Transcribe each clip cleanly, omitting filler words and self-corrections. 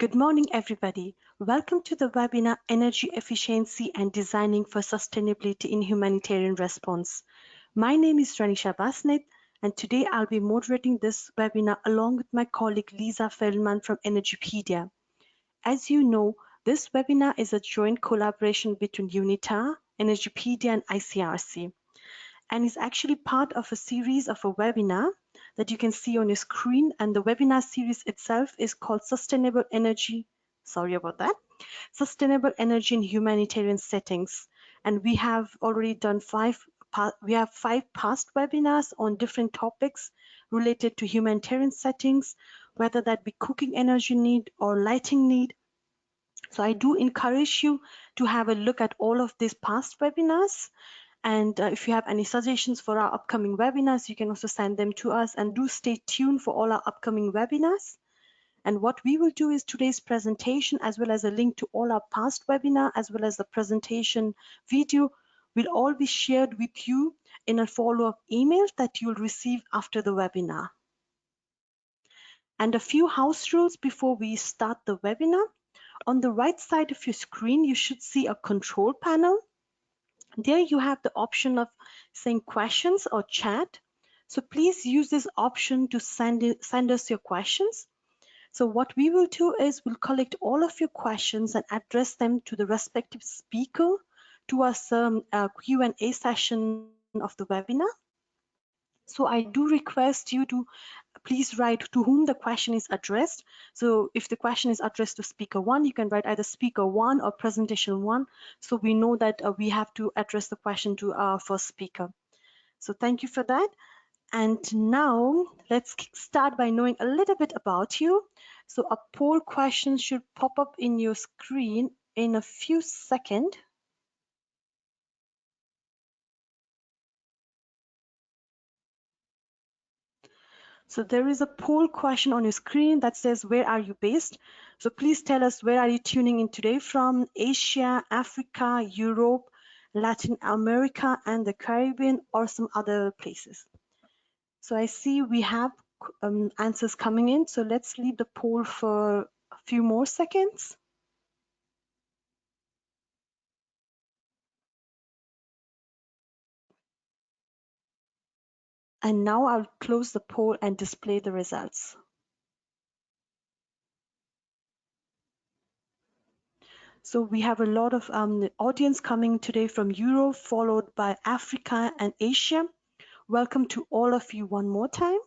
Good morning, everybody. Welcome to the webinar Energy Efficiency and Designing for Sustainability in Humanitarian Response. My name is Ranisha Basnet, and today I'll be moderating this webinar along with my colleague Lisa Feldman from Energypedia. As you know, this webinar is a joint collaboration between UNITA, Energypedia, and ICRC, and is actually part of a series of a webinar that you can see on your screen, and the webinar series itself is called Sustainable Energy in Humanitarian Settings. And we have already done five past webinars on different topics related to humanitarian settings, whether that be cooking energy need or lighting need. So I do encourage you to have a look at all of these past webinars. And if you have any suggestions for our upcoming webinars, you can also send them to us, and do stay tuned for all our upcoming webinars. And what we will do is today's presentation, as well as a link to all our past webinar, as well as the presentation video, will all be shared with you in a follow-up email that you'll receive after the webinar. And a few house rules before we start the webinar. On the right side of your screen, you should see a control panel. There you have the option of saying questions or chat. So please use this option to send us your questions. So what we will do is we'll collect all of your questions and address them to the respective speaker towards a Q&A session of the webinar. So I do request you to please write to whom the question is addressed. So if the question is addressed to speaker 1, you can write either speaker 1 or presentation 1. So we know that we have to address the question to our first speaker. So thank you for that. And now let's start by knowing a little bit about you. So a poll question should pop up in your screen in a few seconds. So there is a poll question on your screen that says, where are you based? So please tell us, where are you tuning in today from? Asia, Africa, Europe, Latin America, and the Caribbean, or some other places? So I see we have answers coming in. So let's leave the poll for a few more seconds. And now I'll close the poll and display the results. So we have a lot of audience coming today from Europe, followed by Africa and Asia. Welcome to all of you one more time.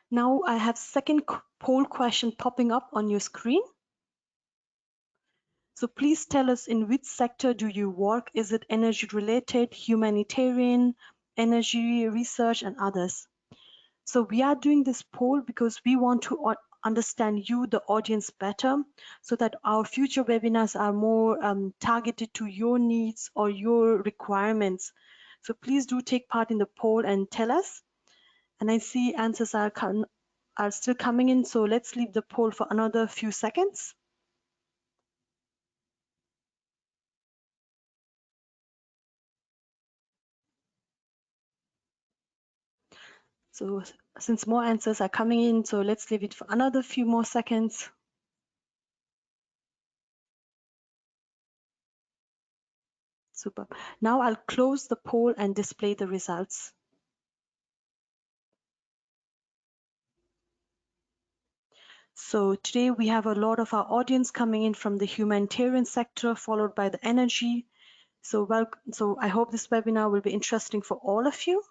Now I have second poll question popping up on your screen. So please tell us, in which sector do you work? Is it energy related, humanitarian, energy research, and others? So we are doing this poll because we want to understand you, the audience, better, so that our future webinars are more targeted to your needs or your requirements. So please do take part in the poll and tell us. And I see answers are still coming in, so let's leave the poll for another few seconds. So since more answers are coming in, so let's leave it for another few more seconds. Super. Now I'll close the poll and display the results. So today we have a lot of our audience coming in from the humanitarian sector, followed by the energy. So I hope this webinar will be interesting for all of you.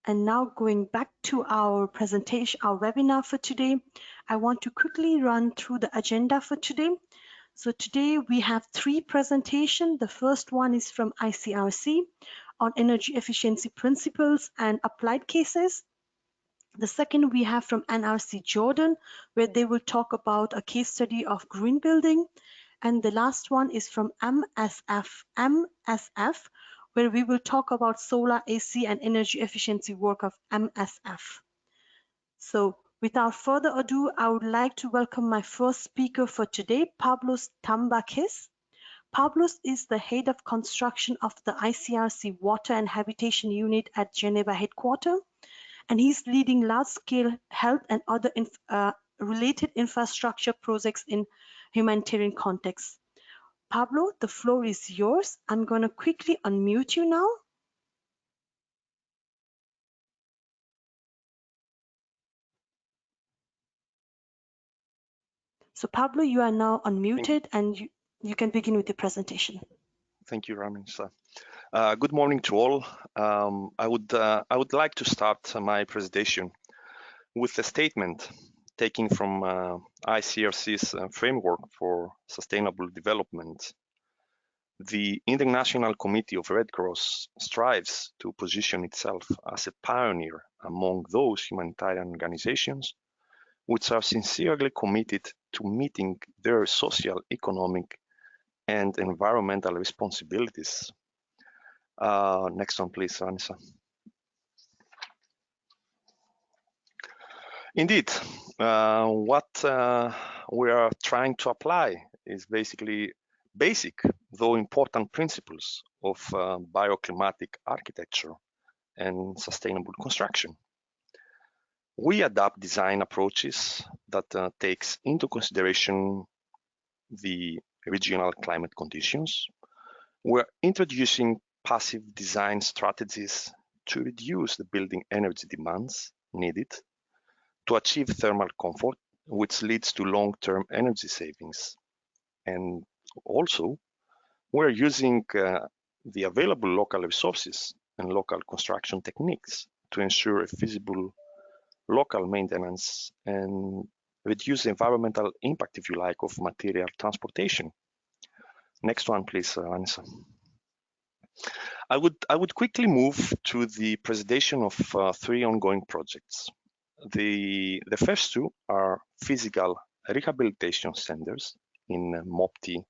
And now going back to our presentation, our webinar for today, I want to quickly run through the agenda for today. So today we have 3 presentations. The first one is from ICRC on energy efficiency principles and applied cases. The second we have from NRC Jordan, where they will talk about a case study of green building. And the last one is from MSF, where we will talk about solar AC and energy efficiency work of MSF. So without further ado, I would like to welcome my first speaker for today, Pablo Tambakis. Pablos is the head of construction of the ICRC Water and Habitation Unit at Geneva headquarters, and he's leading large-scale health and other related infrastructure projects in humanitarian contexts. Pablo, the floor is yours. I'm going to quickly unmute you now. So Pablo, you are now unmuted and you can begin with your presentation. Thank you, Ramin. Good morning to all. I would like to start my presentation with a statement taken from ICRC's framework for sustainable development. The International Committee of Red Cross strives to position itself as a pioneer among those humanitarian organizations which are sincerely committed to meeting their social, economic, and environmental responsibilities. Next one, please, Anissa. Indeed, what we are trying to apply is basically basic, though important principles of bioclimatic architecture and sustainable construction. We adopt design approaches that takes into consideration the regional climate conditions. We're introducing passive design strategies to reduce the building energy demands needed to achieve thermal comfort, which leads to long-term energy savings. And also, we're using the available local resources and local construction techniques to ensure a feasible local maintenance and reduce the environmental impact, if you like, of material transportation. Next one, please, Anissa. I would quickly move to the presentation of three ongoing projects. The first two are physical rehabilitation centers in Mopti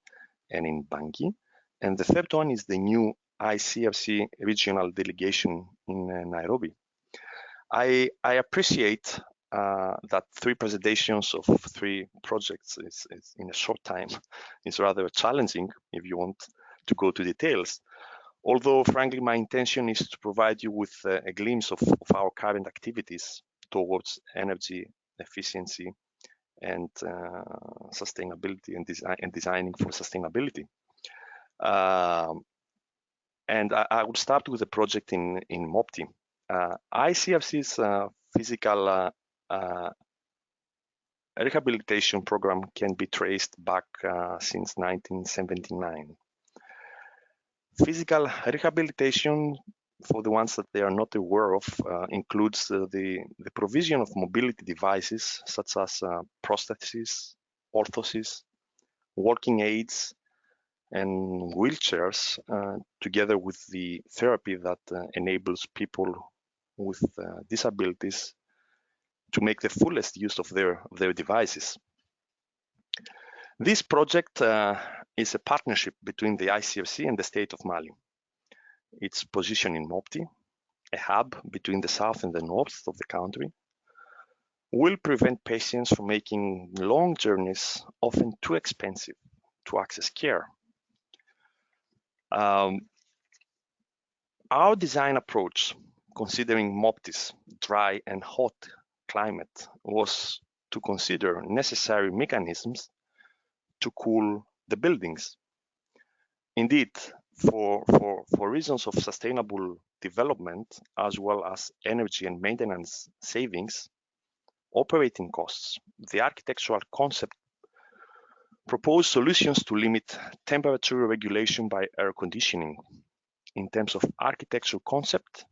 and in Bangui, and the third one is the new ICRC regional delegation in Nairobi. I appreciate that three presentations of three projects is in a short time is rather challenging if you want to go to details. Although, frankly, my intention is to provide you with a glimpse of our current activities towards energy efficiency and sustainability and designing for sustainability. And I would start with a project in Mopti. ICRC's physical rehabilitation program can be traced back since 1979. Physical rehabilitation, for the ones that they are not aware of, includes the provision of mobility devices such as prostheses, orthoses, walking aids, and wheelchairs, together with the therapy that enables people with disabilities to make the fullest use of their devices. This project is a partnership between the ICRC and the state of Mali. Its position in Mopti, a hub between the south and the north of the country, will prevent patients from making long journeys, often too expensive to access care. Our design approach, considering Mopti's dry and hot climate, was to consider necessary mechanisms to cool the buildings. Indeed, for reasons of sustainable development, as well as energy and maintenance savings, operating costs, the architectural concept proposed solutions to limit temperature regulation by air conditioning. In terms of architectural concept,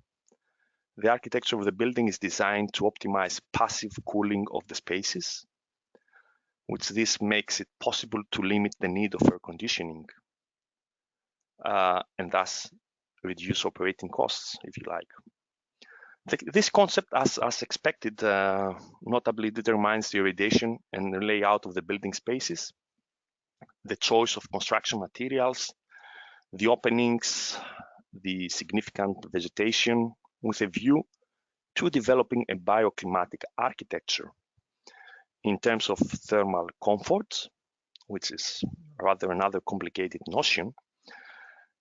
the architecture of the building is designed to optimize passive cooling of the spaces, which this makes it possible to limit the need of air conditioning, and thus reduce operating costs, if you like. This concept, as expected, notably determines the orientation and the layout of the building spaces, the choice of construction materials, the openings, the significant vegetation, with a view to developing a bioclimatic architecture. In terms of thermal comfort, which is rather another complicated notion,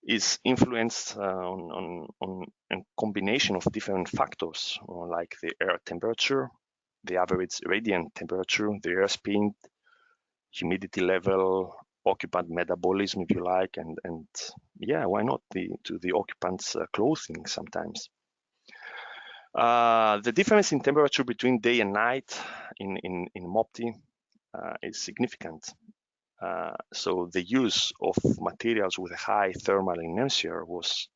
is influenced on a combination of different factors, like the air temperature, the average radiant temperature, the airspeed, humidity level, occupant metabolism, if you like, and yeah, why not to the occupant's clothing sometimes. The difference in temperature between day and night in Mopti is significant. So the use of materials with a high thermal inertia was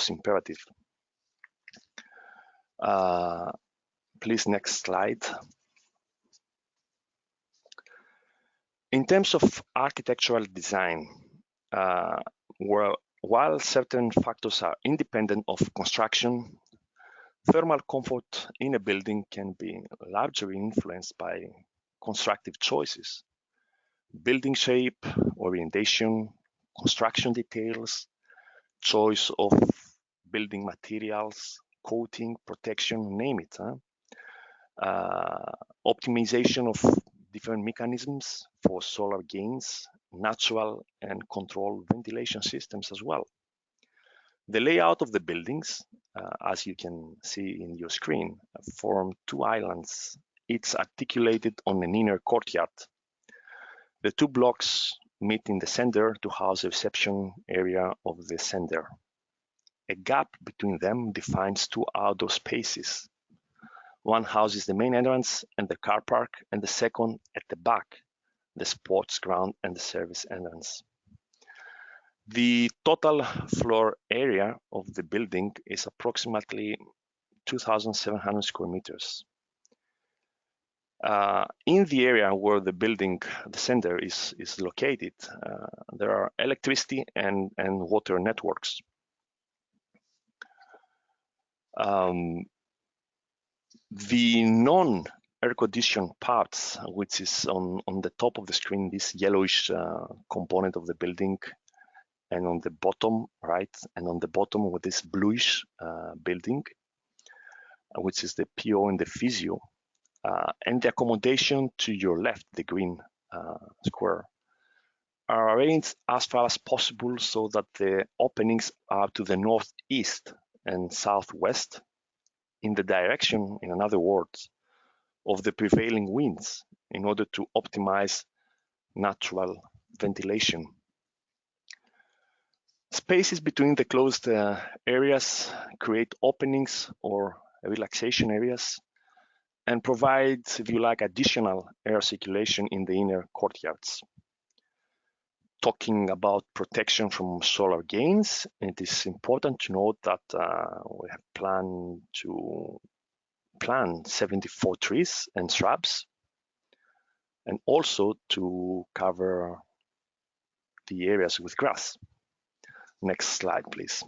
imperative. Please, next slide. In terms of architectural design, while certain factors are independent of construction, thermal comfort in a building can be largely influenced by constructive choices. Building shape, orientation, construction details, choice of building materials, coating, protection, name it. Optimization of different mechanisms for solar gains, natural and controlled ventilation systems as well. The layout of the buildings, as you can see in your screen, form two islands. It's articulated on an inner courtyard. The two blocks meet in the center to house the reception area of the center. A gap between them defines two outdoor spaces. One houses the main entrance and the car park, and the second at the back, the sports ground and the service entrance. The total floor area of the building is approximately 2,700 square meters. In the area where the building, the center is located, there are electricity and water networks. The non-air conditioned parts, which is on the top of the screen, this yellowish component of the building, and on the bottom, right, and on the bottom with this bluish building, which is the PO and the physio, and the accommodation to your left, the green square, are arranged as far as possible so that the openings are to the northeast and southwest, in the direction, in other words, of the prevailing winds, in order to optimize natural ventilation. Spaces between the closed areas create openings or relaxation areas and provide, if you like, additional air circulation in the inner courtyards. Talking about protection from solar gains, it is important to note that we have planned to plant 74 trees and shrubs, and also to cover the areas with grass. Next slide, please.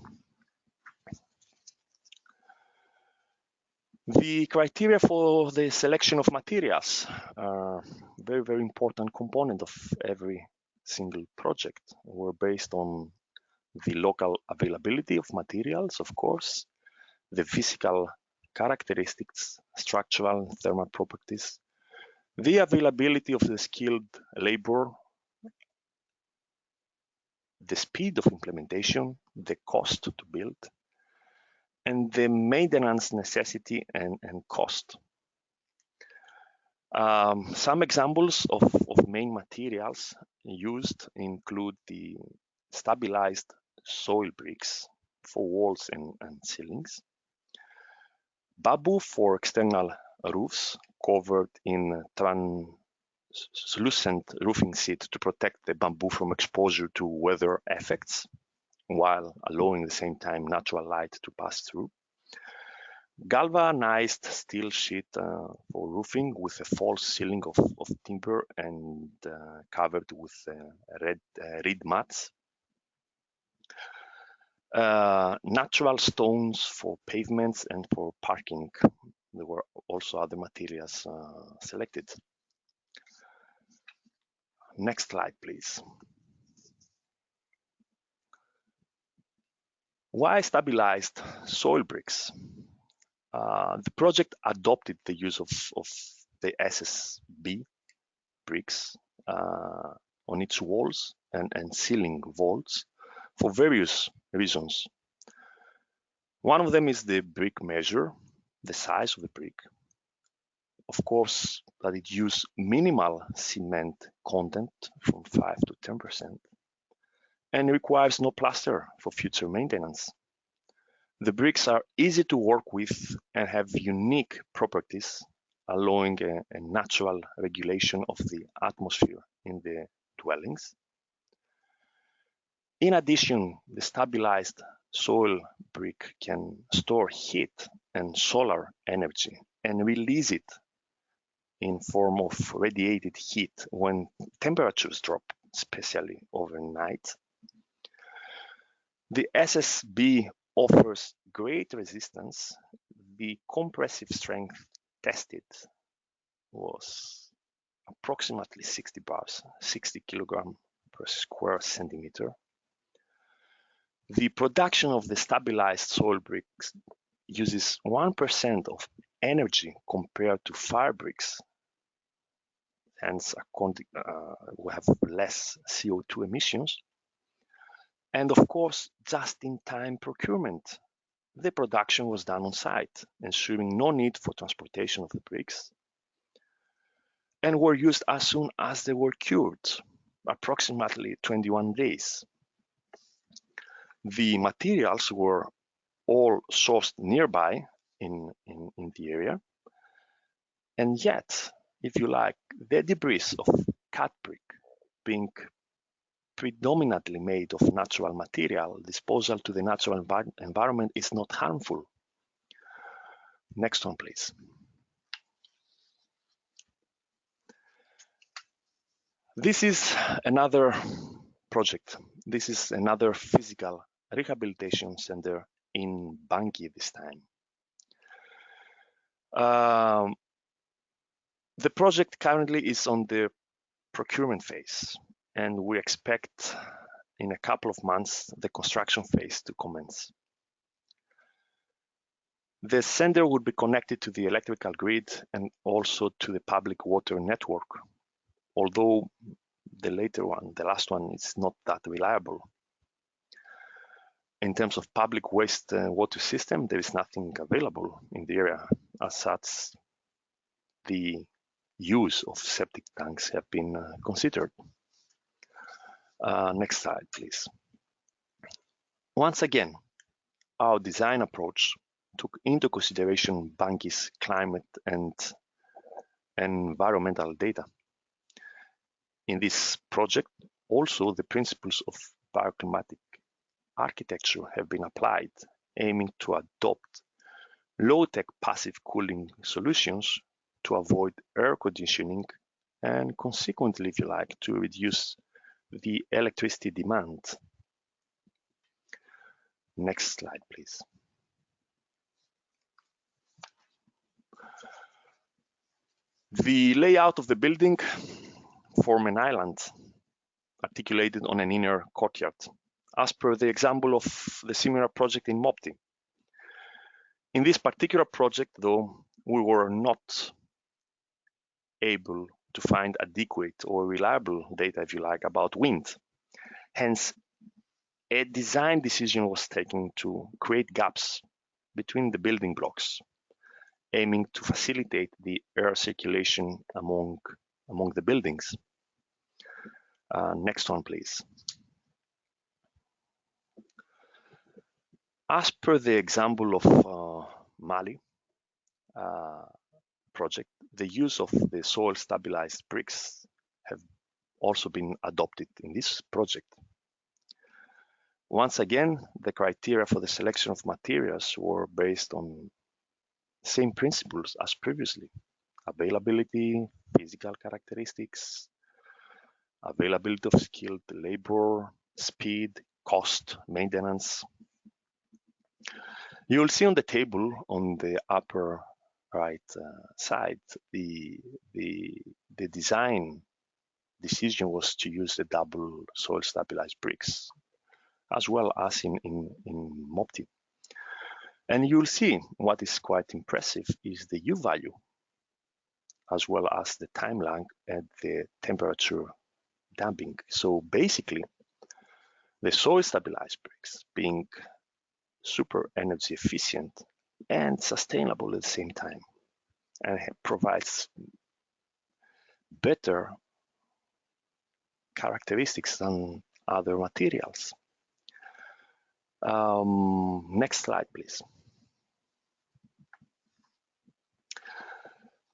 The criteria for the selection of materials are very, very important component of every single project. We're based on the local availability of materials, of course, the physical characteristics, structural and thermal properties, the availability of the skilled labor, the speed of implementation, the cost to build, and the maintenance necessity and cost. Some examples of main materials used include the stabilized soil bricks for walls and ceilings, bamboo for external roofs covered in translucent roofing sheet to protect the bamboo from exposure to weather effects, while allowing at the same time natural light to pass through. Galvanized steel sheet for roofing with a false ceiling of timber and covered with reed mats. Natural stones for pavements and for parking. There were also other materials selected. Next slide, please. Why stabilized soil bricks? The project adopted the use of the SSB bricks on its walls and ceiling vaults for various reasons. One of them is the brick measure, the size of the brick. Of course, that it uses minimal cement content from 5 to 10% and requires no plaster for future maintenance. The bricks are easy to work with and have unique properties, allowing a natural regulation of the atmosphere in the dwellings. In addition, the stabilized soil brick can store heat and solar energy and release it in form of radiated heat when temperatures drop, especially overnight. The SSB offers great resistance. The compressive strength tested was approximately 60 bars, 60 kilogram per square centimeter. The production of the stabilized soil bricks uses 1% of energy compared to fire bricks. Hence, we have less CO2 emissions. And of course, just-in-time procurement. The production was done on site, ensuring no need for transportation of the bricks, and were used as soon as they were cured, approximately 21 days. The materials were all sourced nearby in the area, and yet, if you like, the debris of cut brick being predominantly made of natural material, disposal to the natural environment is not harmful. Next one, please. This is another project. This is another physical rehabilitation center in Bangui this time. The project currently is on the procurement phase, and we expect in a couple of months the construction phase to commence. The center would be connected to the electrical grid and also to the public water network, although the later one, the last one, is not that reliable. In terms of public waste water system, there is nothing available in the area. As such, the use of septic tanks have been considered. Next slide, please. Once again, our design approach took into consideration Bangui's climate and environmental data. In this project, also the principles of bioclimatic architecture have been applied, aiming to adopt low-tech passive cooling solutions to avoid air conditioning and consequently, if you like, to reduce the electricity demand. Next slide, please. The layout of the building forms an island articulated on an inner courtyard, as per the example of the similar project in Mopti. In this particular project, though, we were not able to find adequate or reliable data, if you like, about wind. Hence, a design decision was taken to create gaps between the building blocks, aiming to facilitate the air circulation among the buildings. Next one, please. As per the example of Mali project, the use of the soil stabilized bricks have also been adopted in this project. Once again, the criteria for the selection of materials were based on same principles as previously: availability, physical characteristics, availability of skilled labor, speed, cost, maintenance. You will see on the table on the upper right side, the design decision was to use the double soil stabilized bricks, as well as in Mopti. And you'll see what is quite impressive is the U value, as well as the time lag and the temperature damping. So basically, the soil stabilized bricks being super energy efficient and sustainable at the same time, and it provides better characteristics than other materials. Next slide, please.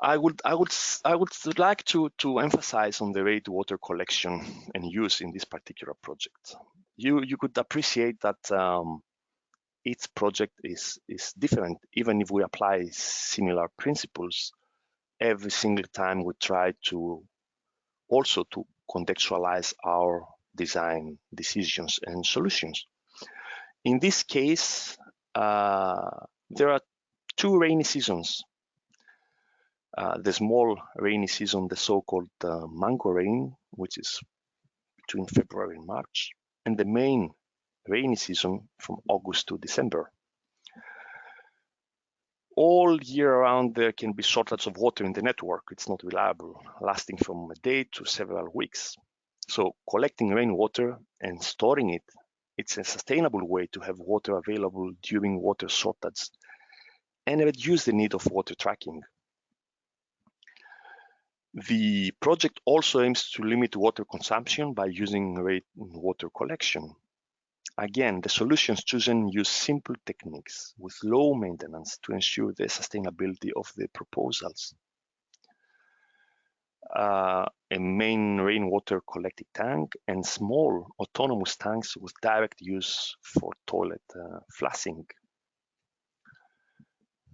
I would like to emphasize on the rainwater collection and use in this particular project. You could appreciate that each project is different, even if we apply similar principles. Every single time we try to also to contextualize our design decisions and solutions. In this case, there are two rainy seasons. The small rainy season, the so-called mango rain, which is between February and March, and the main rainy season from August to December. All year around, there can be shortage of water in the network. It's not reliable, lasting from a day to several weeks. So collecting rainwater and storing it, it's a sustainable way to have water available during water shortage and reduce the need of water tracking. The project also aims to limit water consumption by using rainwater collection. Again, the solutions chosen use simple techniques with low maintenance to ensure the sustainability of the proposals. A main rainwater collecting tank and small autonomous tanks with direct use for toilet flushing.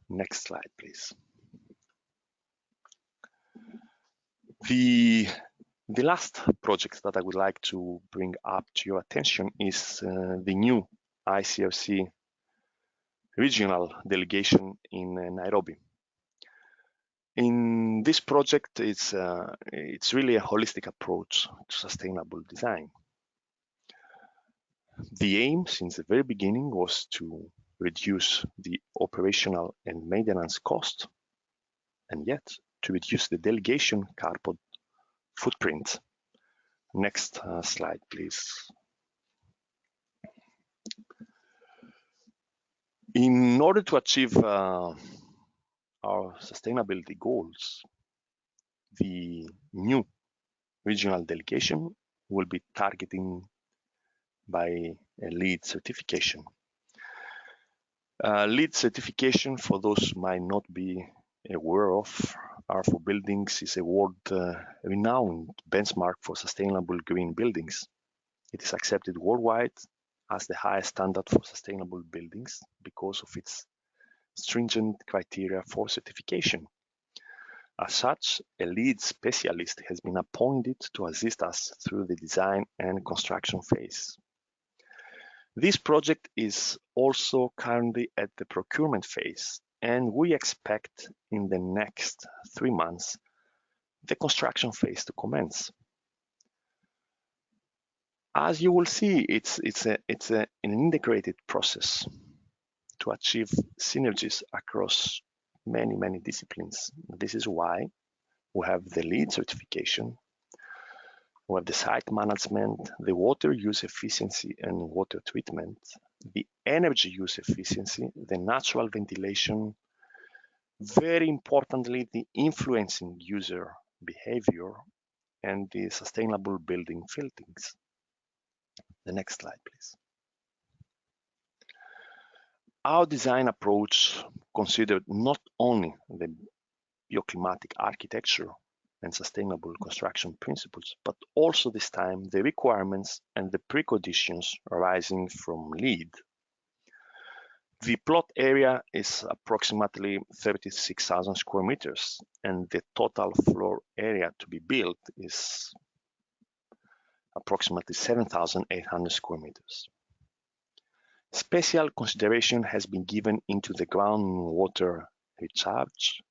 Next slide, please. The last project that I would like to bring up to your attention is the new ICRC regional delegation in Nairobi. In this project, it's really a holistic approach to sustainable design. The aim since the very beginning was to reduce the operational and maintenance cost, and yet to reduce the delegation carbon footprint. Next slide, please. In order to achieve our sustainability goals, the new regional delegation will be targeting by a LEED certification. LEED certification, for those might not be aware of, are for buildings is a world-renowned benchmark for sustainable green buildings. It is accepted worldwide as the highest standard for sustainable buildings because of its stringent criteria for certification. As such, a LEED specialist has been appointed to assist us through the design and construction phase. This project is also currently at the procurement phase, and we expect in the next 3 months the construction phase to commence. As you will see, it's an integrated process to achieve synergies across many disciplines. This is why we have the LEED certification, we have the site management, the water use efficiency and water treatment, the energy use efficiency, the natural ventilation, very importantly, the influencing user behavior, and the sustainable building filters. The next slide, please. Our design approach considered not only the bioclimatic architecture and sustainable construction principles, but also this time the requirements and the preconditions arising from LEED. The plot area is approximately 36,000 square meters, and the total floor area to be built is approximately 7,800 square meters. Special consideration has been given into the groundwater recharge,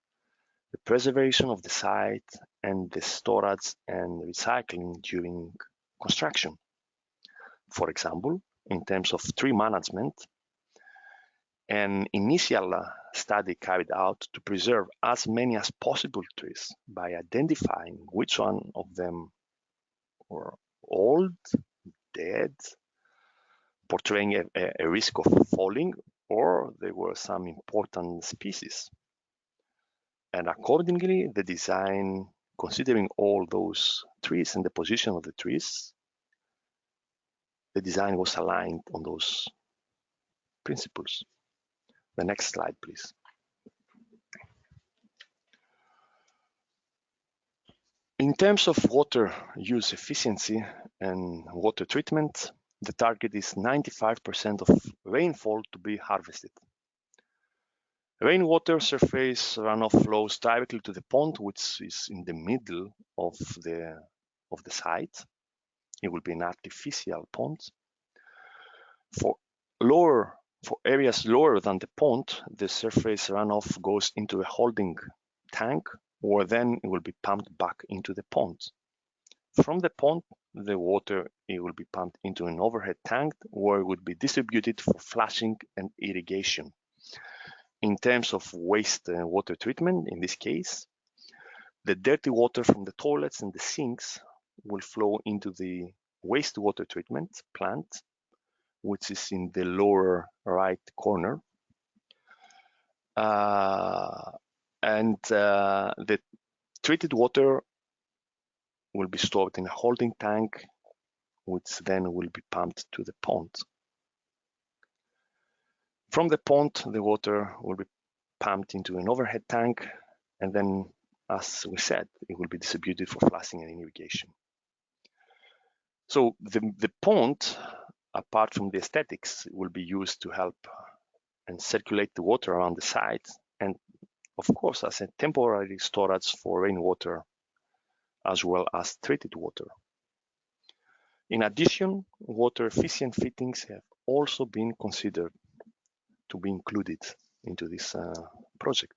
the preservation of the site, and the storage and recycling during construction. For example, in terms of tree management, an initial study carried out to preserve as many as possible trees by identifying which one of them or old, dead, portraying a risk of falling, or there were some important species. And accordingly, the design, considering all those trees and the position of the trees, the design was aligned on those principles. The next slide, please. In terms of water use efficiency and water treatment, the target is 95% of rainfall to be harvested. Rainwater surface runoff flows directly to the pond, which is in the middle of the site. It will be an artificial pond. For areas lower than the pond, the surface runoff goes into a holding tank, or then it will be pumped back into the pond. From the pond, the water will be pumped into an overhead tank, where it would be distributed for flushing and irrigation. In terms of waste water treatment, in this case, the dirty water from the toilets and the sinks will flow into the wastewater treatment plant, which is in the lower right corner. And the treated water will be stored in a holding tank, which then will be pumped to the pond. From the pond, the water will be pumped into an overhead tank, and then, as we said, it will be distributed for flushing and irrigation. So the pond, apart from the aesthetics, will be used to help and circulate the water around the site, and of course as a temporary storage for rainwater as well as treated water. In addition, water efficient fittings have also been considered to be included into this project.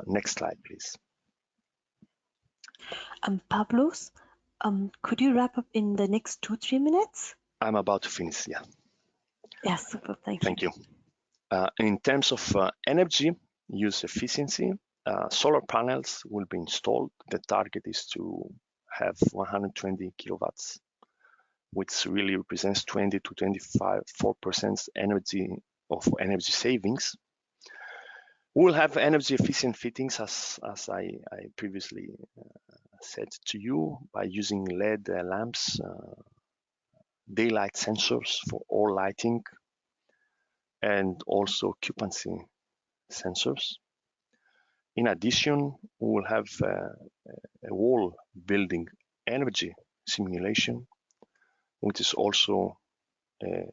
Next slide, please. Pablos, could you wrap up in the next 2-3 minutes? I'm about to finish, yeah. Yes, super, thank you. In terms of energy use efficiency, solar panels will be installed. The target is to have 120 kilowatts, which really represents 20 to 24% energy savings. We will have energy efficient fittings, as I previously said to you, by using LED lamps, daylight sensors for all lighting, and also occupancy sensors. In addition, we will have a wall building energy simulation, which is also a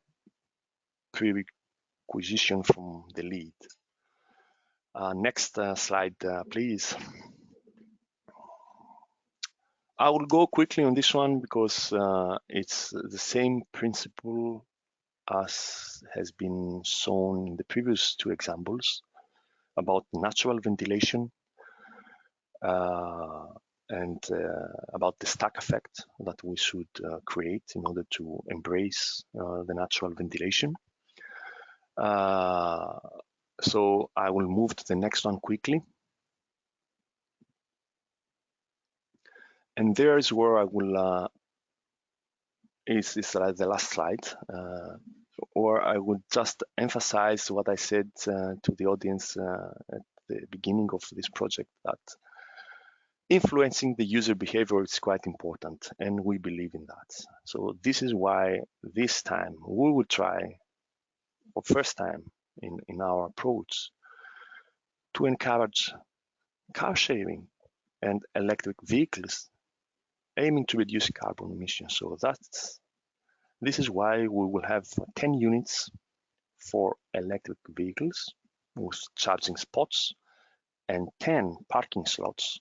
prerequisition from the lead. Next slide, please. I will go quickly on this one because it's the same principle as has been shown in the previous 2 examples about natural ventilation and about the stack effect that we should create in order to embrace the natural ventilation. So I will move to the next one quickly. And there is where I will, is the last slide, or I would just emphasize what I said to the audience at the beginning of this project, that influencing the user behavior is quite important, and we believe in that. So this is why this time we will try, for first time in our approach, to encourage car sharing and electric vehicles, aiming to reduce carbon emissions. So this is why we will have 10 units for electric vehicles with charging spots and 10 parking slots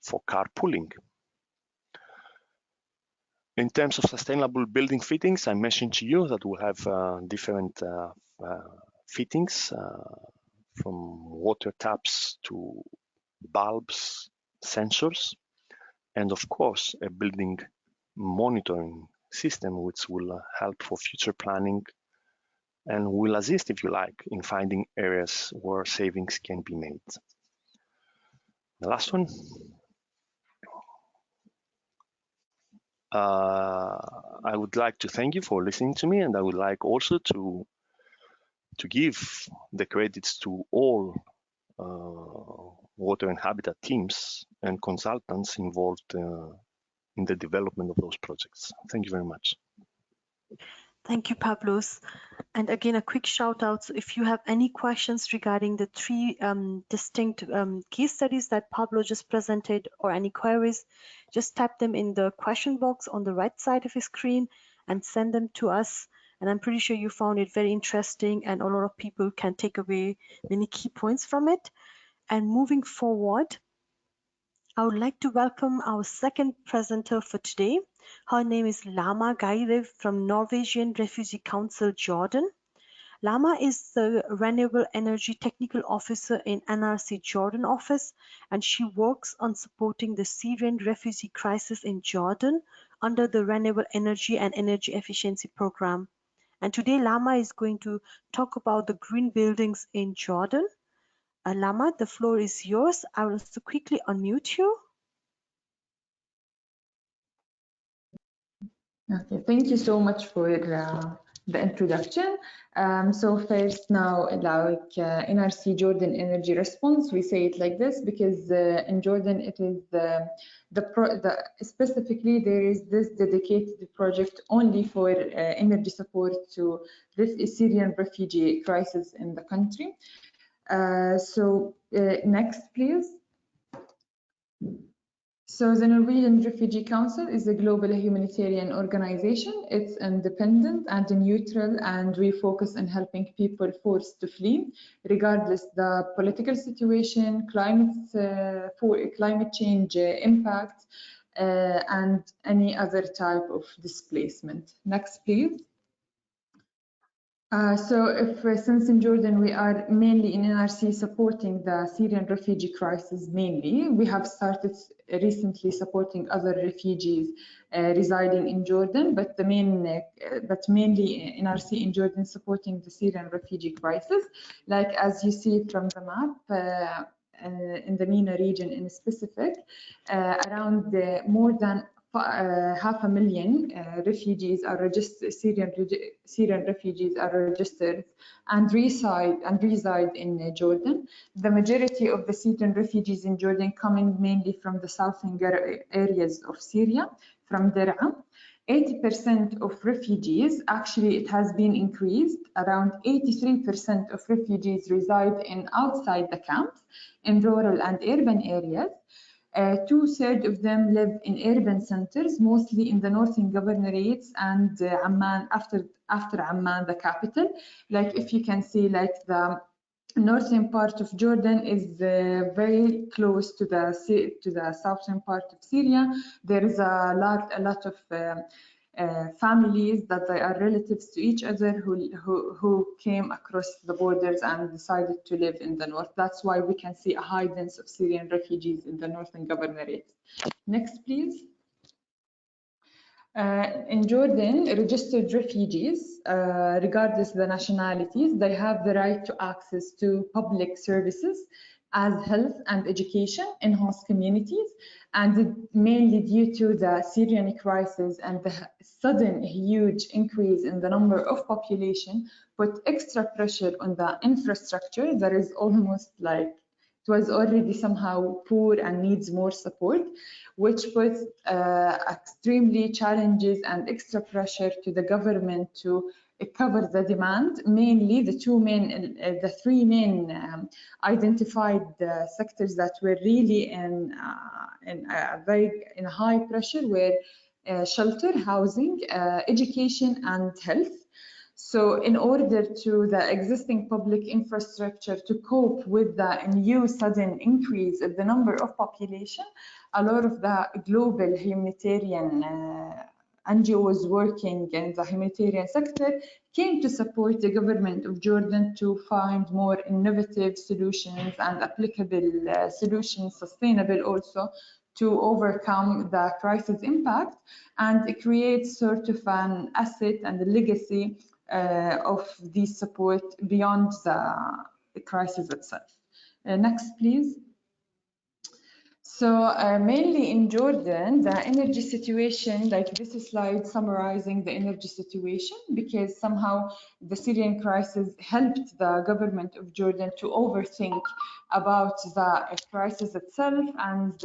for carpooling. In terms of sustainable building fittings, I mentioned to you that we'll have different fittings from water taps to bulbs, sensors, and of course a building monitoring system which will help for future planning and will assist, if you like, in finding areas where savings can be made. The last one. I would like to thank you for listening to me, and I would like also to give the credits to all water and habitat teams and consultants involved in the development of those projects. Thank you very much. Thank you, Pavlos. And again, a quick shout out. So if you have any questions regarding the three distinct case studies that Pablo just presented, or any queries, just type them in the question box on the right side of your screen and send them to us. And I'm pretty sure you found it very interesting, and a lot of people can take away many key points from it. And moving forward, I would like to welcome our second presenter for today. Her name is Lama Gairev from Norwegian Refugee Council Jordan. Lama is the Renewable Energy Technical Officer in NRC Jordan office, and she works on supporting the Syrian refugee crisis in Jordan under the Renewable Energy and Energy Efficiency Program. And today Lama is going to talk about the green buildings in Jordan. Lama, the floor is yours. I will also quickly unmute you. Okay, thank you so much for the introduction. So first now, like NRC Jordan Energy Response, we say it like this because in Jordan it is specifically there is this dedicated project only for energy support to this Syrian refugee crisis in the country. Next, please. So the Norwegian Refugee Council is a global humanitarian organization. It's independent and neutral, and we focus on helping people forced to flee, regardless the political situation, climate change impact, and any other type of displacement. Next, please. Since in Jordan we are mainly in NRC supporting the Syrian refugee crisis mainly, we have started recently supporting other refugees residing in Jordan, but mainly NRC in Jordan supporting the Syrian refugee crisis. Like as you see from the map, in the MENA region in specific, around more than 500,000 refugees are registered. Syrian refugees are registered and reside in Jordan. The majority of the Syrian refugees in Jordan coming mainly from the southern areas of Syria, from Der'a. 80% of refugees, actually it has been increased, around 83% of refugees reside in outside the camps in rural and urban areas. 2/3 of them live in urban centers, mostly in the northern governorates and Amman, after Amman, the capital. Like if you can see, like the northern part of Jordan is very close to the southern part of Syria. There is a lot of families that they are relatives to each other who came across the borders and decided to live in the north. That's why we can see a high density of Syrian refugees in the northern governorates. Next, please. In Jordan, registered refugees, regardless of the nationalities, they have the right to access to public services as health and education in host communities, and mainly due to the Syrian crisis and the sudden huge increase in the number of population put extra pressure on the infrastructure that is almost like it was already somehow poor and needs more support, which puts extremely challenges and extra pressure to the government to cover the demand. Mainly the three main identified sectors that were really in high pressure were shelter, housing, education, and health. So in order to the existing public infrastructure to cope with the new sudden increase of the number of population, a lot of the global humanitarian NGOs working in the humanitarian sector came to support the government of Jordan to find more innovative solutions and applicable solutions, sustainable also, to overcome the crisis impact and create sort of an asset and a legacy of this support beyond the crisis itself. Next, please. So mainly in Jordan, the energy situation, like this slide summarizing the energy situation, because somehow the Syrian crisis helped the government of Jordan to overthink about the crisis itself and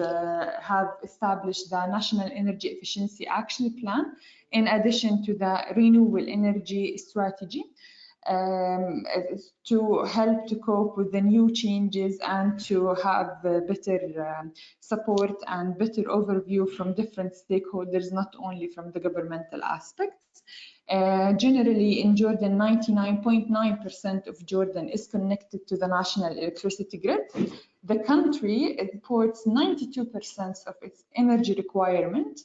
have established the National Energy Efficiency Action Plan, in addition to the renewable energy strategy. To help to cope with the new changes and to have better support and better overview from different stakeholders, not only from the governmental aspects. Generally in Jordan, 99.9% of Jordan is connected to the national electricity grid. The country imports 92% of its energy requirement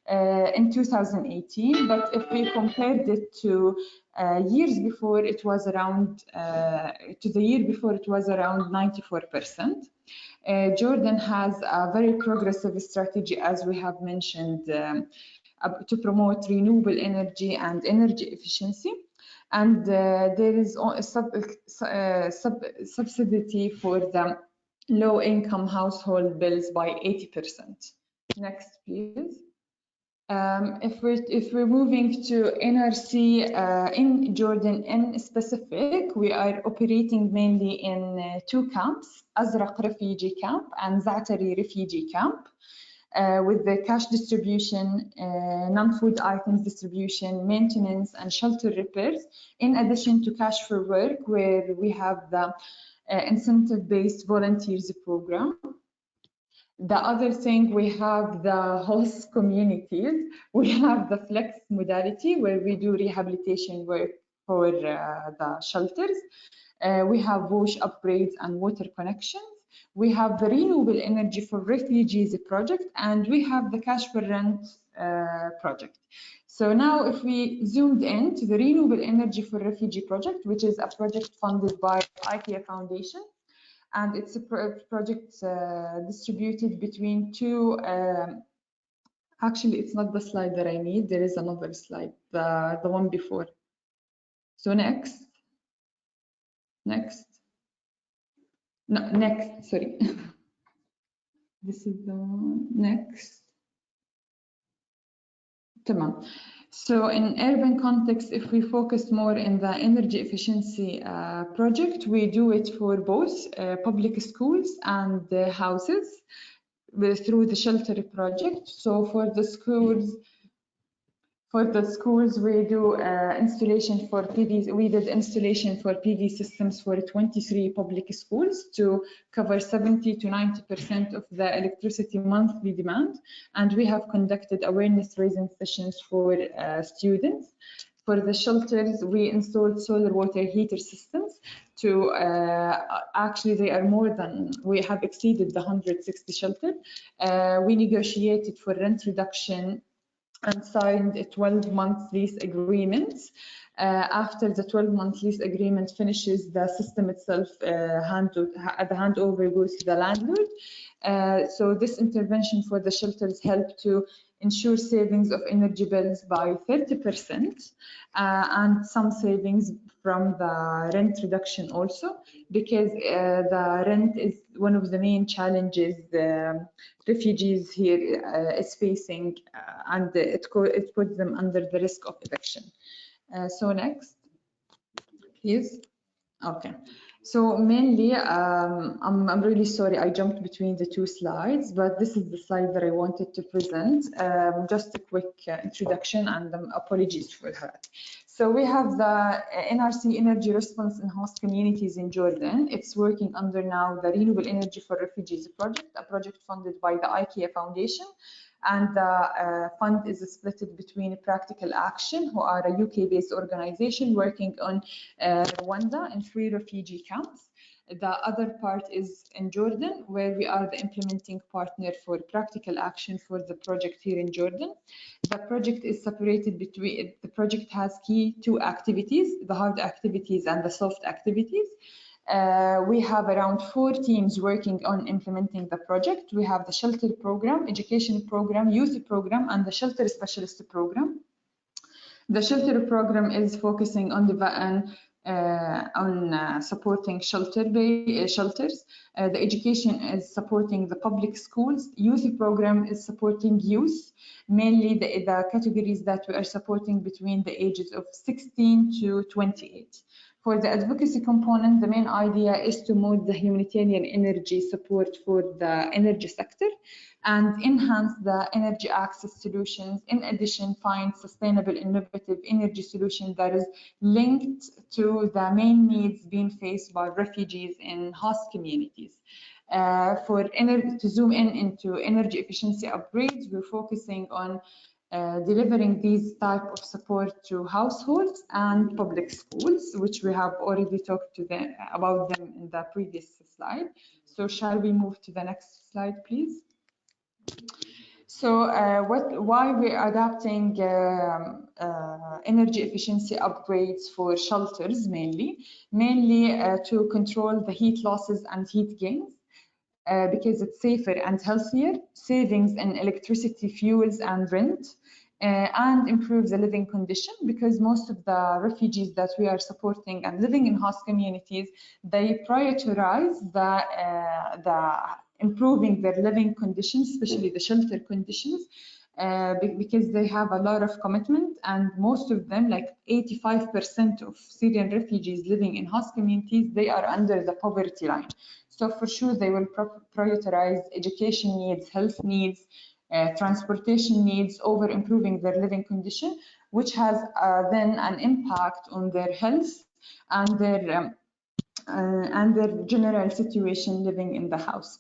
in 2018, but if we compared it to years before, it was around, to the year before, it was around 94%. Jordan has a very progressive strategy, as we have mentioned, to promote renewable energy and energy efficiency. And there is a subsidy for the low-income household bills by 80%. Next, please. If we're moving to NRC in Jordan in specific, we are operating mainly in two camps, Azraq refugee camp and Za'atari refugee camp, with the cash distribution, non-food items distribution, maintenance and shelter repairs, in addition to cash for work, where we have the incentive-based volunteers program. The other thing, we have the host communities. We have the flex modality, where we do rehabilitation work for the shelters. We have wash upgrades and water connections. We have the renewable energy for refugees project, and we have the cash for rent project. So now if we zoomed in to the renewable energy for refugee project, which is a project funded by IKEA Foundation, and it's a project distributed between two, actually it's not the slide that I need, there is another slide, the one before. So next, no, next, sorry. This is the one, next. Tamam. So in urban context, if we focus more in the energy efficiency project, we do it for both public schools and houses through the shelter project. So for the schools, we do installation for PV. We did installation for PV systems for 23 public schools to cover 70 to 90% of the electricity monthly demand. And we have conducted awareness raising sessions for students. For the shelters, we installed solar water heater systems to, actually they are more than, we have exceeded the 160 shelters. We negotiated for rent reduction and signed a 12-month lease agreement. After the 12-month lease agreement finishes, the system itself, the handover goes to the landlord. So this intervention for the shelters helped to ensure savings of energy bills by 30%, and some savings from the rent reduction also, because the rent is one of the main challenges the refugees here is facing, and it puts them under the risk of eviction. So next, please. Okay. So mainly, I'm really sorry I jumped between the two slides, but this is the slide that I wanted to present. Just a quick introduction, and apologies for that. So we have the NRC Energy Response in Host Communities in Jordan. It's working under now the Renewable Energy for Refugees project, a project funded by the IKEA Foundation. And the fund is split between Practical Action, who are a UK-based organization working on Rwanda and 3 refugee camps. The other part is in Jordan, where we are the implementing partner for Practical Action for the project here in Jordan. The project is separated between, the project has key 2 activities, the hard activities and the soft activities. We have around 4 teams working on implementing the project. We have the shelter program, education program, youth program, and the shelter specialist program. The shelter program is focusing on supporting shelters. The education is supporting the public schools. Youth program is supporting youth, mainly the categories that we are supporting between the ages of 16 to 28. For the advocacy component, the main idea is to move the humanitarian energy support for the energy sector and enhance the energy access solutions. In addition, find sustainable, innovative energy solutions that is linked to the main needs being faced by refugees in host communities. To zoom into energy efficiency upgrades, we're focusing on delivering these type of support to households and public schools, which we have already talked about them in the previous slide. So shall we move to the next slide, please? So why we're adapting energy efficiency upgrades for shelters mainly to control the heat losses and heat gains. Because it's safer and healthier, savings in electricity, fuels, and rent, and improves the living condition, because most of the refugees that we are supporting and living in host communities, they prioritize the improving their living conditions, especially the shelter conditions, because they have a lot of commitment, and most of them, like 85% of Syrian refugees living in host communities, they are under the poverty line. So for sure, they will prioritize education needs, health needs, transportation needs over improving their living condition, which has then an impact on their health and their general situation living in the house.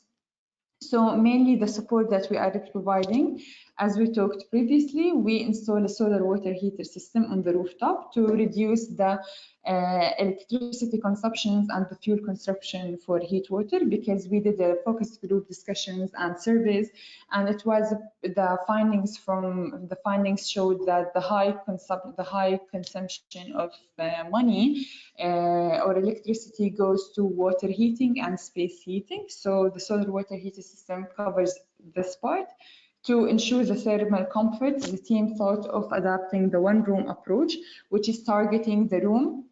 So mainly the support that we are providing, as we talked previously, we install a solar water heater system on the rooftop to reduce the electricity consumptions and the fuel consumption for heat water, because we did a focus group discussions and surveys, and it was the findings showed that the high consumption of money or electricity goes to water heating and space heating. So the solar water heater system covers this part. To ensure the thermal comfort, the team thought of adapting the one-room approach, which is targeting the room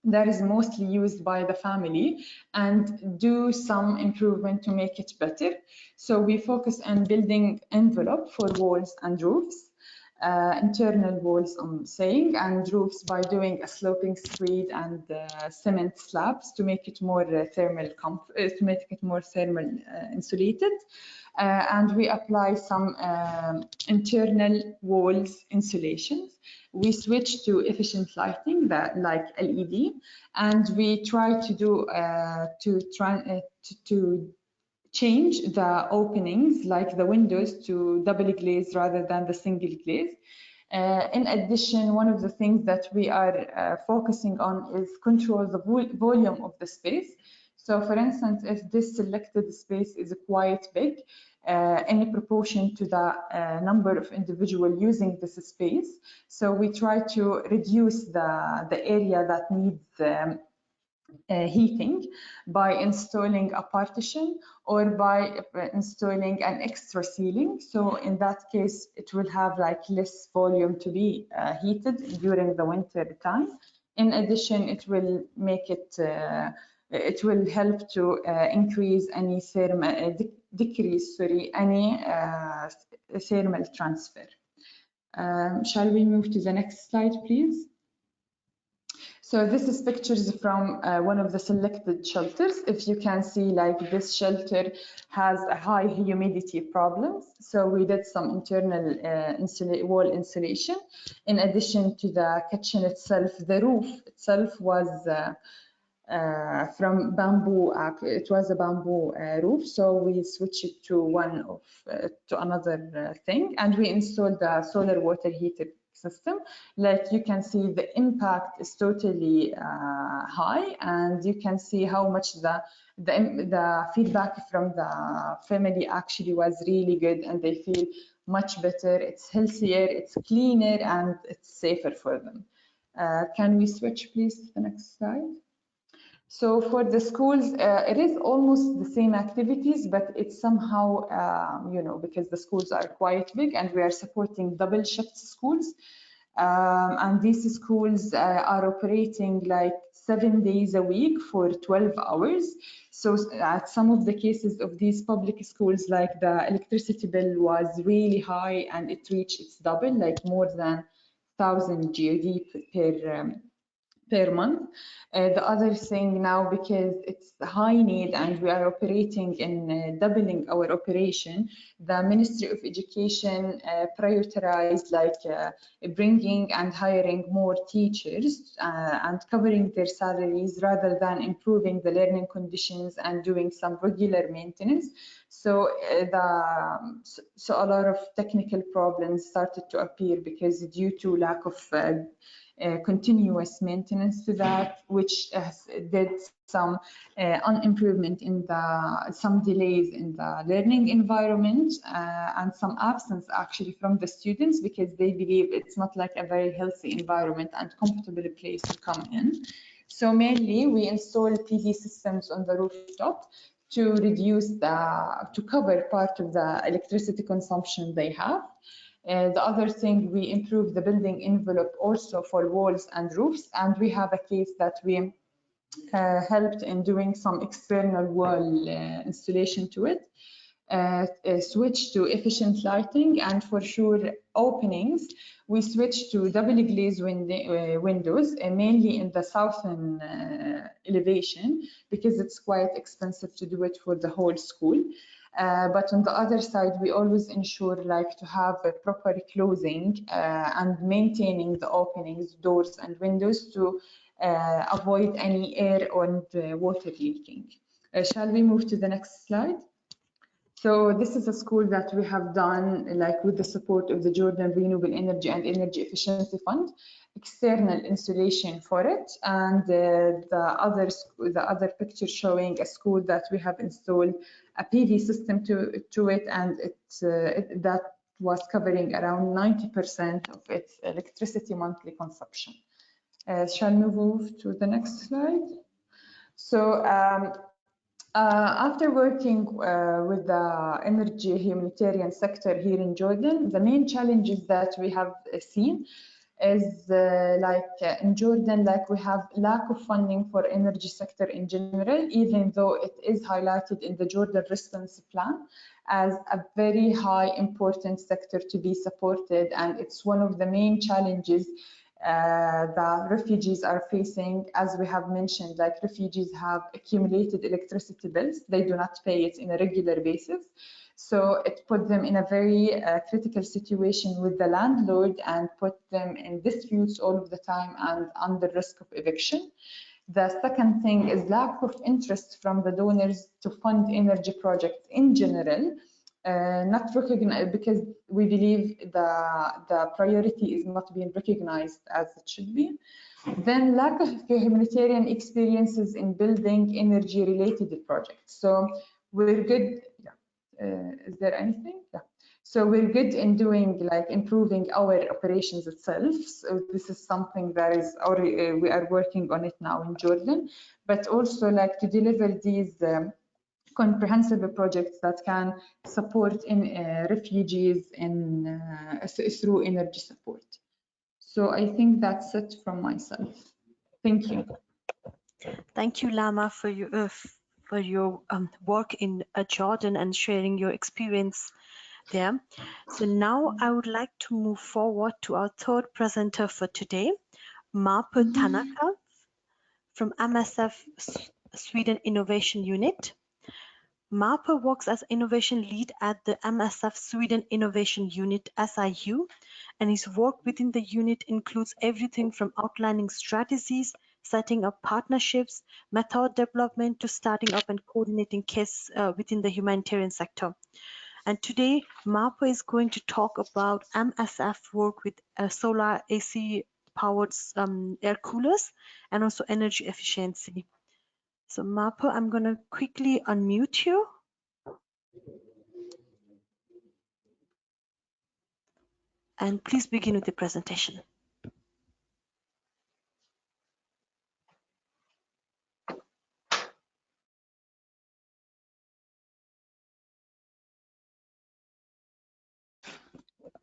that is mostly used by the family and do some improvement to make it better. So we focus on building envelope for walls and roofs, internal walls, I'm saying, and roofs by doing a sloping screed and cement slabs to make it more thermal insulated. And we apply some internal walls insulations. We switch to efficient lighting, like LED, and we try to do to change the openings, like the windows, to double glaze rather than the single glaze. In addition, one of the things that we are focusing on is control the volume of the space. So for instance, if this selected space is quite big, in proportion to the number of individuals using this space, so we try to reduce the area that needs heating by installing a partition or by installing an extra ceiling. So in that case, it will have like less volume to be heated during the winter time. In addition, it will make it will help to increase any decrease any thermal transfer. Shall we move to the next slide, please? So this is pictures from one of the selected shelters. If you can see, like, this shelter has a high humidity problems. So we did some internal wall insulation. In addition to the kitchen itself, the roof itself was from bamboo. It was a bamboo roof, so we switched it to to another thing, and we installed the solar water heater system. Like you can see, the impact is totally high, and you can see how much the feedback from the family actually was really good, and they feel much better. It's healthier, it's cleaner, and it's safer for them. Can we switch, please, to the next slide? So for the schools, it is almost the same activities, but it's somehow, because the schools are quite big and we are supporting double shift schools. And these schools are operating like 7 days a week for 12 hours. So at some of the cases of these public schools, like the electricity bill was really high and it reached its double, like more than 1,000 GOD per month. The other thing now, because it's high need and we are operating in doubling our operation, the Ministry of Education prioritized bringing and hiring more teachers and covering their salaries rather than improving the learning conditions and doing some regular maintenance. So a lot of technical problems started to appear because due to lack of continuous maintenance to that, which did some improvement in some delays in the learning environment and some absence actually from the students because they believe it's not like a very healthy environment and comfortable place to come in. So mainly we install PV systems on the rooftop to to cover part of the electricity consumption they have. The other thing, we improve the building envelope also for walls and roofs, and we have a case that we helped in doing some external wall installation to it. Switch to efficient lighting, and for sure openings, we switched to double glazed windows, mainly in the southern elevation, because it's quite expensive to do it for the whole school. But on the other side, we always ensure to have a proper closing and maintaining the openings, doors and windows to avoid any air and water leaking. Shall we move to the next slide? So this is a school that we have done with the support of the Jordan Renewable Energy and Energy Efficiency Fund, external installation for it, and the other picture showing a school that we have installed a PV system to it, and that was covering around 90% of its electricity monthly consumption. Shall we move to the next slide? So after working with the energy humanitarian sector here in Jordan, the main challenges that we have seen is in Jordan, we have lack of funding for energy sector in general, even though it is highlighted in the Jordan Response Plan as a very high important sector to be supported, and it's one of the main challenges the refugees are facing. As we have mentioned, refugees have accumulated electricity bills. They do not pay it in a regular basis. So it put them in a very critical situation with the landlord and put them in disputes all of the time and under risk of eviction. The second thing is lack of interest from the donors to fund energy projects in general. Not recognized because we believe the priority is not being recognized as it should be. Then lack of humanitarian experiences in building energy related projects. So we're good. Is there anything? Yeah. So we're good in doing improving our operations itself. So this is something that is already we are working on it now in Jordan, but also to deliver these comprehensive projects that can support refugees through energy support. So I think that's it from myself. Thank you. Thank you, Lama, for your work in Jordan and sharing your experience there. So now I would like to move forward to our third presenter for today, Marta Tanaka from MSF Sweden Innovation Unit. Marta works as Innovation Lead at the MSF Sweden Innovation Unit, SIU, and his work within the unit includes everything from outlining strategies, setting up partnerships, method development, to starting up and coordinating cases within the humanitarian sector. And today, Marta is going to talk about MSF work with solar AC powered air coolers and also energy efficiency. So Marta, I'm going to quickly unmute you. And please begin with the presentation.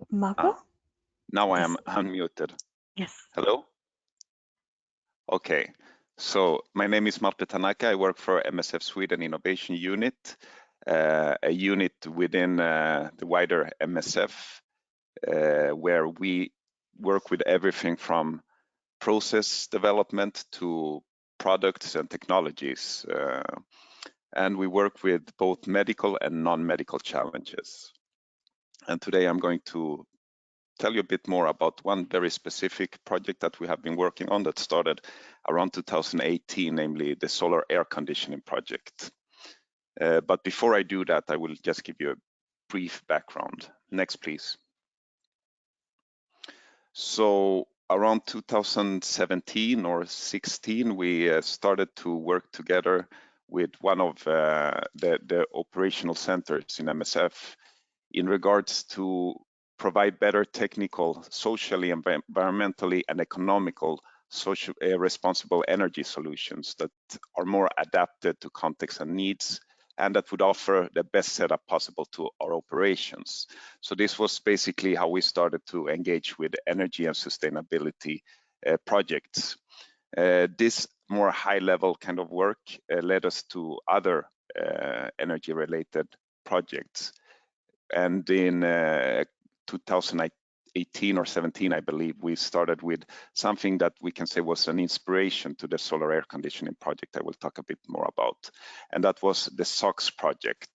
Marta? Now I am unmuted. Yes. Hello? Okay. So my name is Marta Tanaka. I work for MSF Sweden Innovation Unit, a unit within the wider MSF, where we work with everything from process development to products and technologies. And we work with both medical and non-medical challenges. And today I'm going to tell you a bit more about one very specific project that we have been working on that started around 2018, namely the solar air conditioning project. But before I do that, I will just give you a brief background. Next, please. So around 2017 or 16, we started to work together with one of the operational centers in MSF in regards to provide better technical, socially, environmentally, and economical responsible energy solutions that are more adapted to context and needs, and that would offer the best setup possible to our operations. So this was basically how we started to engage with energy and sustainability projects. This more high-level kind of work led us to other energy-related projects. And in 2018 or 17, I believe, we started with something that we can say was an inspiration to the solar air conditioning project I will talk a bit more about. And that was the SOX project,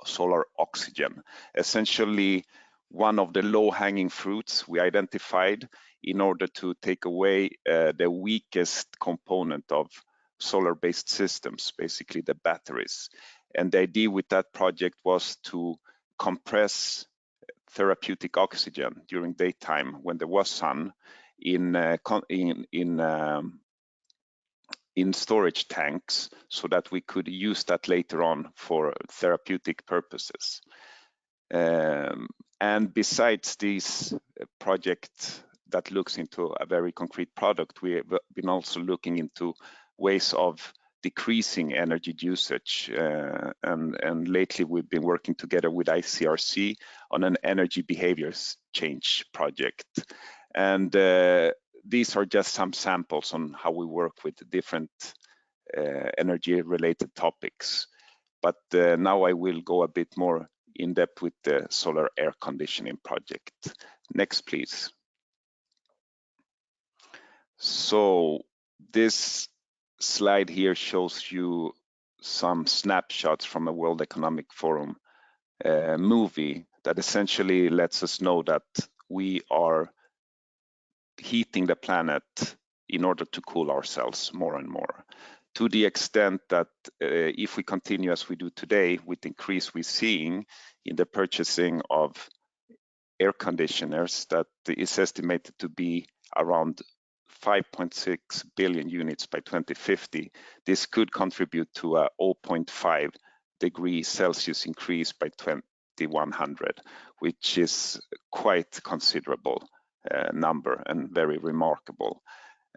solar oxygen. Essentially, one of the low-hanging fruits we identified in order to take away the weakest component of solar-based systems, basically the batteries. And the idea with that project was to compress therapeutic oxygen during daytime when there was sun in storage tanks, so that we could use that later on for therapeutic purposes. And besides this project that looks into a very concrete product, we have been also looking into ways of decreasing energy usage, and lately we've been working together with ICRC on an energy behaviors change project. And these are just some samples on how we work with different energy related topics. But now I will go a bit more in depth with the solar air conditioning project. Next, please. So this slide here shows you some snapshots from a World Economic Forum movie that essentially lets us know that we are heating the planet in order to cool ourselves more and more, to the extent that if we continue as we do today with the increase we're seeing in the purchasing of air conditioners, that is estimated to be around 5.6 billion units by 2050. This could contribute to a 0.5 degrees Celsius increase by 2100, which is quite considerable number and very remarkable.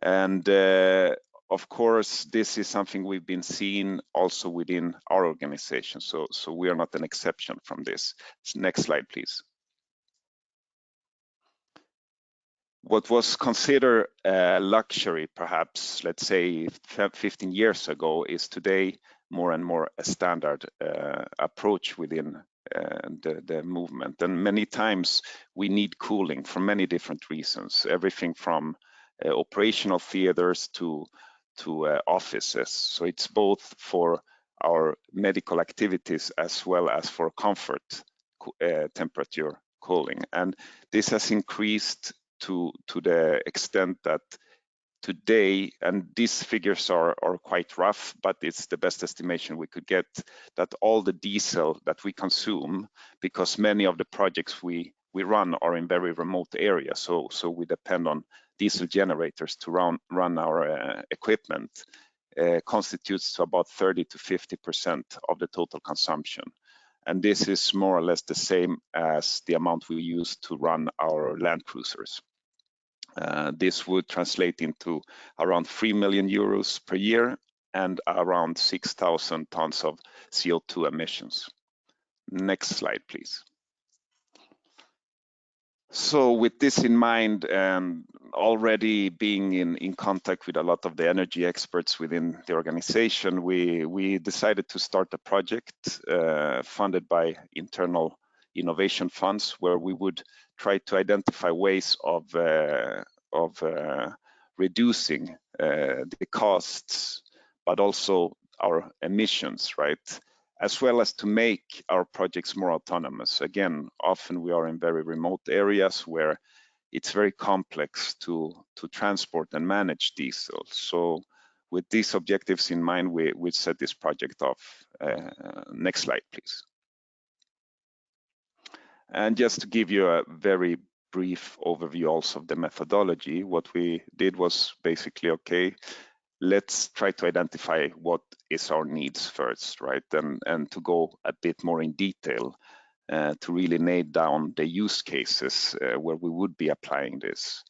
And of course, this is something we've been seeing also within our organization. So we are not an exception from this. Next slide, please. What was considered a luxury, perhaps, let's say 15 years ago, is today more and more a standard approach within the movement. And many times we need cooling for many different reasons, everything from operational theaters to offices. So it's both for our medical activities as well as for comfort temperature cooling. And this has increased to the extent that today, and these figures are quite rough, but it's the best estimation we could get, that all the diesel that we consume, because many of the projects we run are in very remote areas, so we depend on diesel generators to run our equipment, constitutes about 30 to 50% of the total consumption. And this is more or less the same as the amount we use to run our Land Cruisers. This would translate into around 3 million euros per year and around 6,000 tons of CO2 emissions. Next slide, please. So with this in mind, and already being in contact with a lot of the energy experts within the organization, we decided to start a project funded by internal innovation funds, where we would try to identify ways of reducing the costs, but also our emissions, right? As well as to make our projects more autonomous. Again, often we are in very remote areas where it's very complex to transport and manage diesel. So with these objectives in mind, we set this project off. Next slide, please. And just to give you a very brief overview also of the methodology, what we did was basically, okay, let's try to identify what is our needs first, right? And to go a bit more in detail to really nail down the use cases where we would be applying this.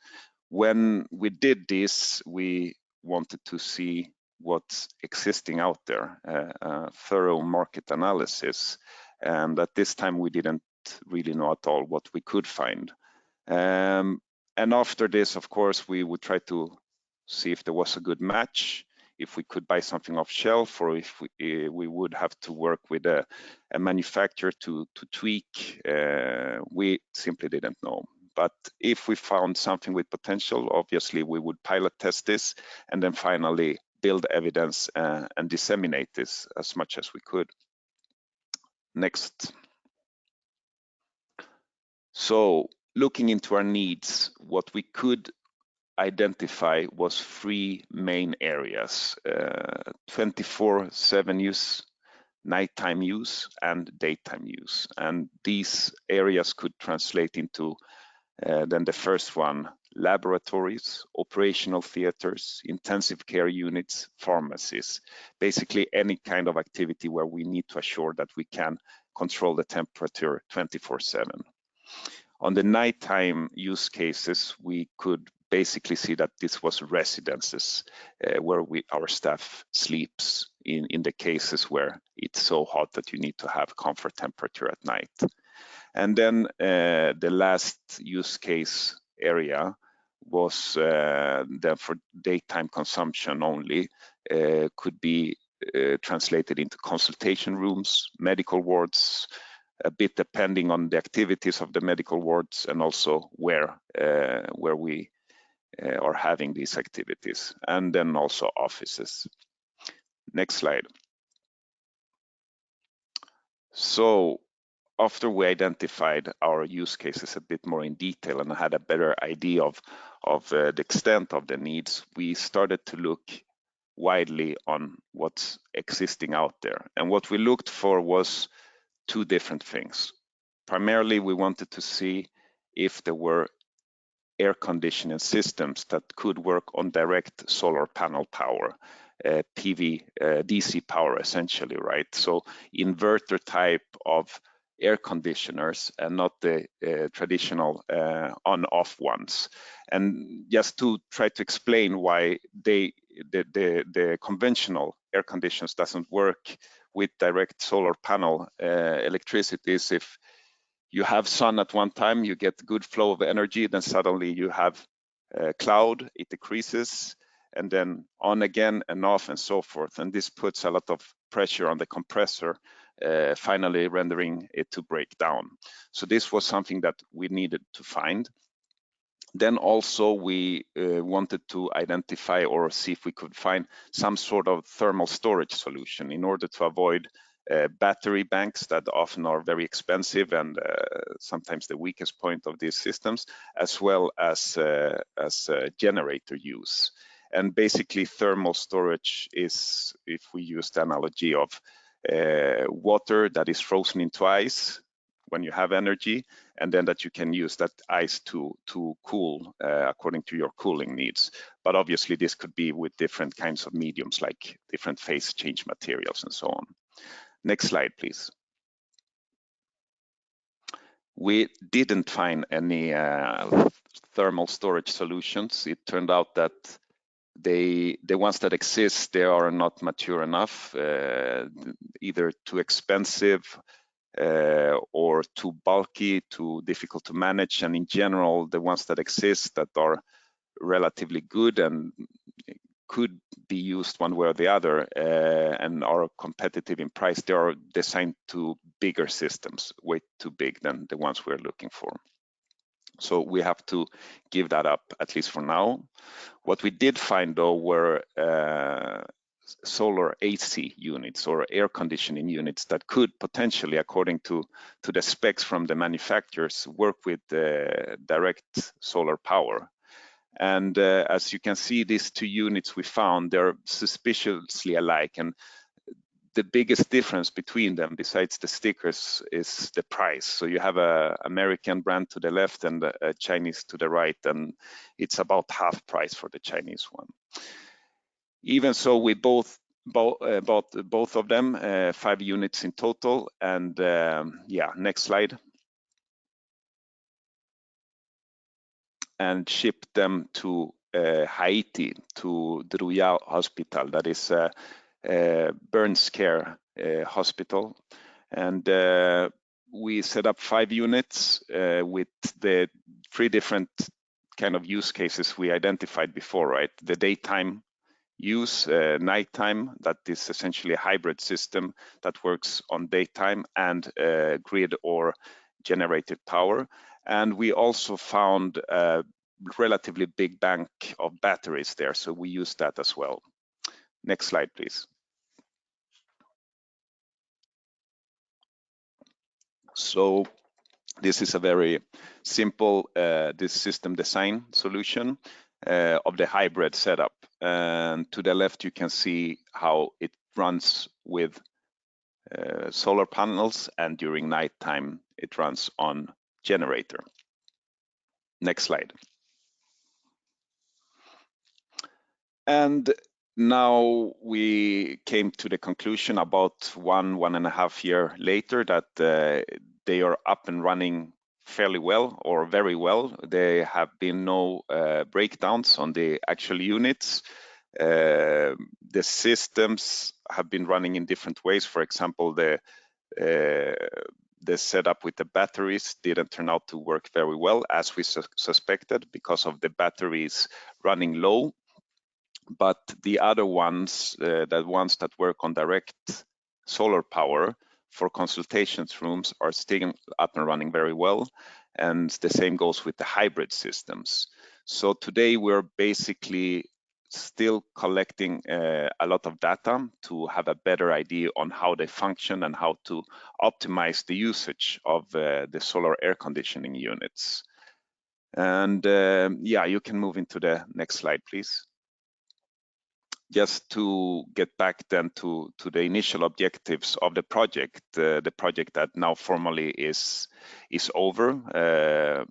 When we did this, we wanted to see what's existing out there, a thorough market analysis. And at this time, we didn't really know at all what we could find. And after this, of course, we would try to see if there was a good match, if we could buy something off shelf, or if we would have to work with a manufacturer to tweak. We simply didn't know. But if we found something with potential, obviously we would pilot test this and then finally build evidence and disseminate this as much as we could. Next. So looking into our needs, what we could identify was 3 main areas: 24/7 use, nighttime use, and daytime use. And these areas could translate into then the first one: laboratories, operational theaters, intensive care units, pharmacies, basically any kind of activity where we need to assure that we can control the temperature 24/7. On the nighttime use cases, we could basically see that this was residences where our staff sleeps in the cases where it's so hot that you need to have comfort temperature at night. And then the last use case area was then for daytime consumption only, could be translated into consultation rooms, medical wards, a bit depending on the activities of the medical wards and also where we are having these activities, and then also offices. Next slide. So after we identified our use cases a bit more in detail and had a better idea of the extent of the needs, we started to look widely on what's existing out there. And what we looked for was 2 different things. Primarily, we wanted to see if there were air conditioning systems that could work on direct solar panel power, PV, DC power essentially, right? So inverter type of air conditioners and not the traditional on-off ones. And just to try to explain why the conventional air conditioners doesn't work with direct solar panel electricity is if you have sun at one time, you get good flow of energy, then suddenly you have cloud, it decreases, and then on again and off and so forth. And this puts a lot of pressure on the compressor, finally rendering it to break down. So this was something that we needed to find. Then also we wanted to identify or see if we could find some sort of thermal storage solution in order to avoid battery banks that often are very expensive and sometimes the weakest point of these systems, as well as generator use. And basically thermal storage is, if we use the analogy of water that is frozen into ice when you have energy, and then that you can use that ice to cool according to your cooling needs. But obviously this could be with different kinds of mediums like different phase change materials and so on. Next slide, please. We didn't find any thermal storage solutions. It turned out that the ones that exist, they are not mature enough, either too expensive, or too bulky, too difficult to manage. And in general, the ones that exist that are relatively good and could be used one way or the other and are competitive in price, they are designed to bigger systems, way too big than the ones we're looking for. So we have to give that up, at least for now. What we did find, though, were solar AC units or air conditioning units that could potentially, according to the specs from the manufacturers, work with direct solar power. And as you can see, these two units we found, they're suspiciously alike. And the biggest difference between them, besides the stickers, is the price. So you have an American brand to the left and a Chinese to the right, and it's about half price for the Chinese one. Even so, we bought both of them, 5 units in total. And yeah, next slide. And shipped them to Haiti, to Druya Hospital, that is a burns care hospital. And we set up 5 units with the 3 different kind of use cases we identified before, right? The daytime use, nighttime, that is essentially a hybrid system that works on daytime and grid or generated power. And we also found a relatively big bank of batteries there, so we used that as well. Next slide, please. So this is a very simple this system design solution of the hybrid setup. And to the left, you can see how it runs with solar panels, and during nighttime, it runs on generator. Next slide. And now we came to the conclusion about 1.5 years later that they are up and running fairly well, or very well. There have been no breakdowns on the actual units. The systems have been running in different ways. For example, the setup with the batteries didn't turn out to work very well, as we suspected, because of the batteries running low. But the other ones, the ones that work on direct solar power for consultations rooms, are still up and running very well. And the same goes with the hybrid systems. So today we're basically still collecting a lot of data to have a better idea on how they function and how to optimize the usage of the solar air conditioning units. And yeah, you can move into the next slide, please. Just to get back then to the initial objectives of the project that now formally is over,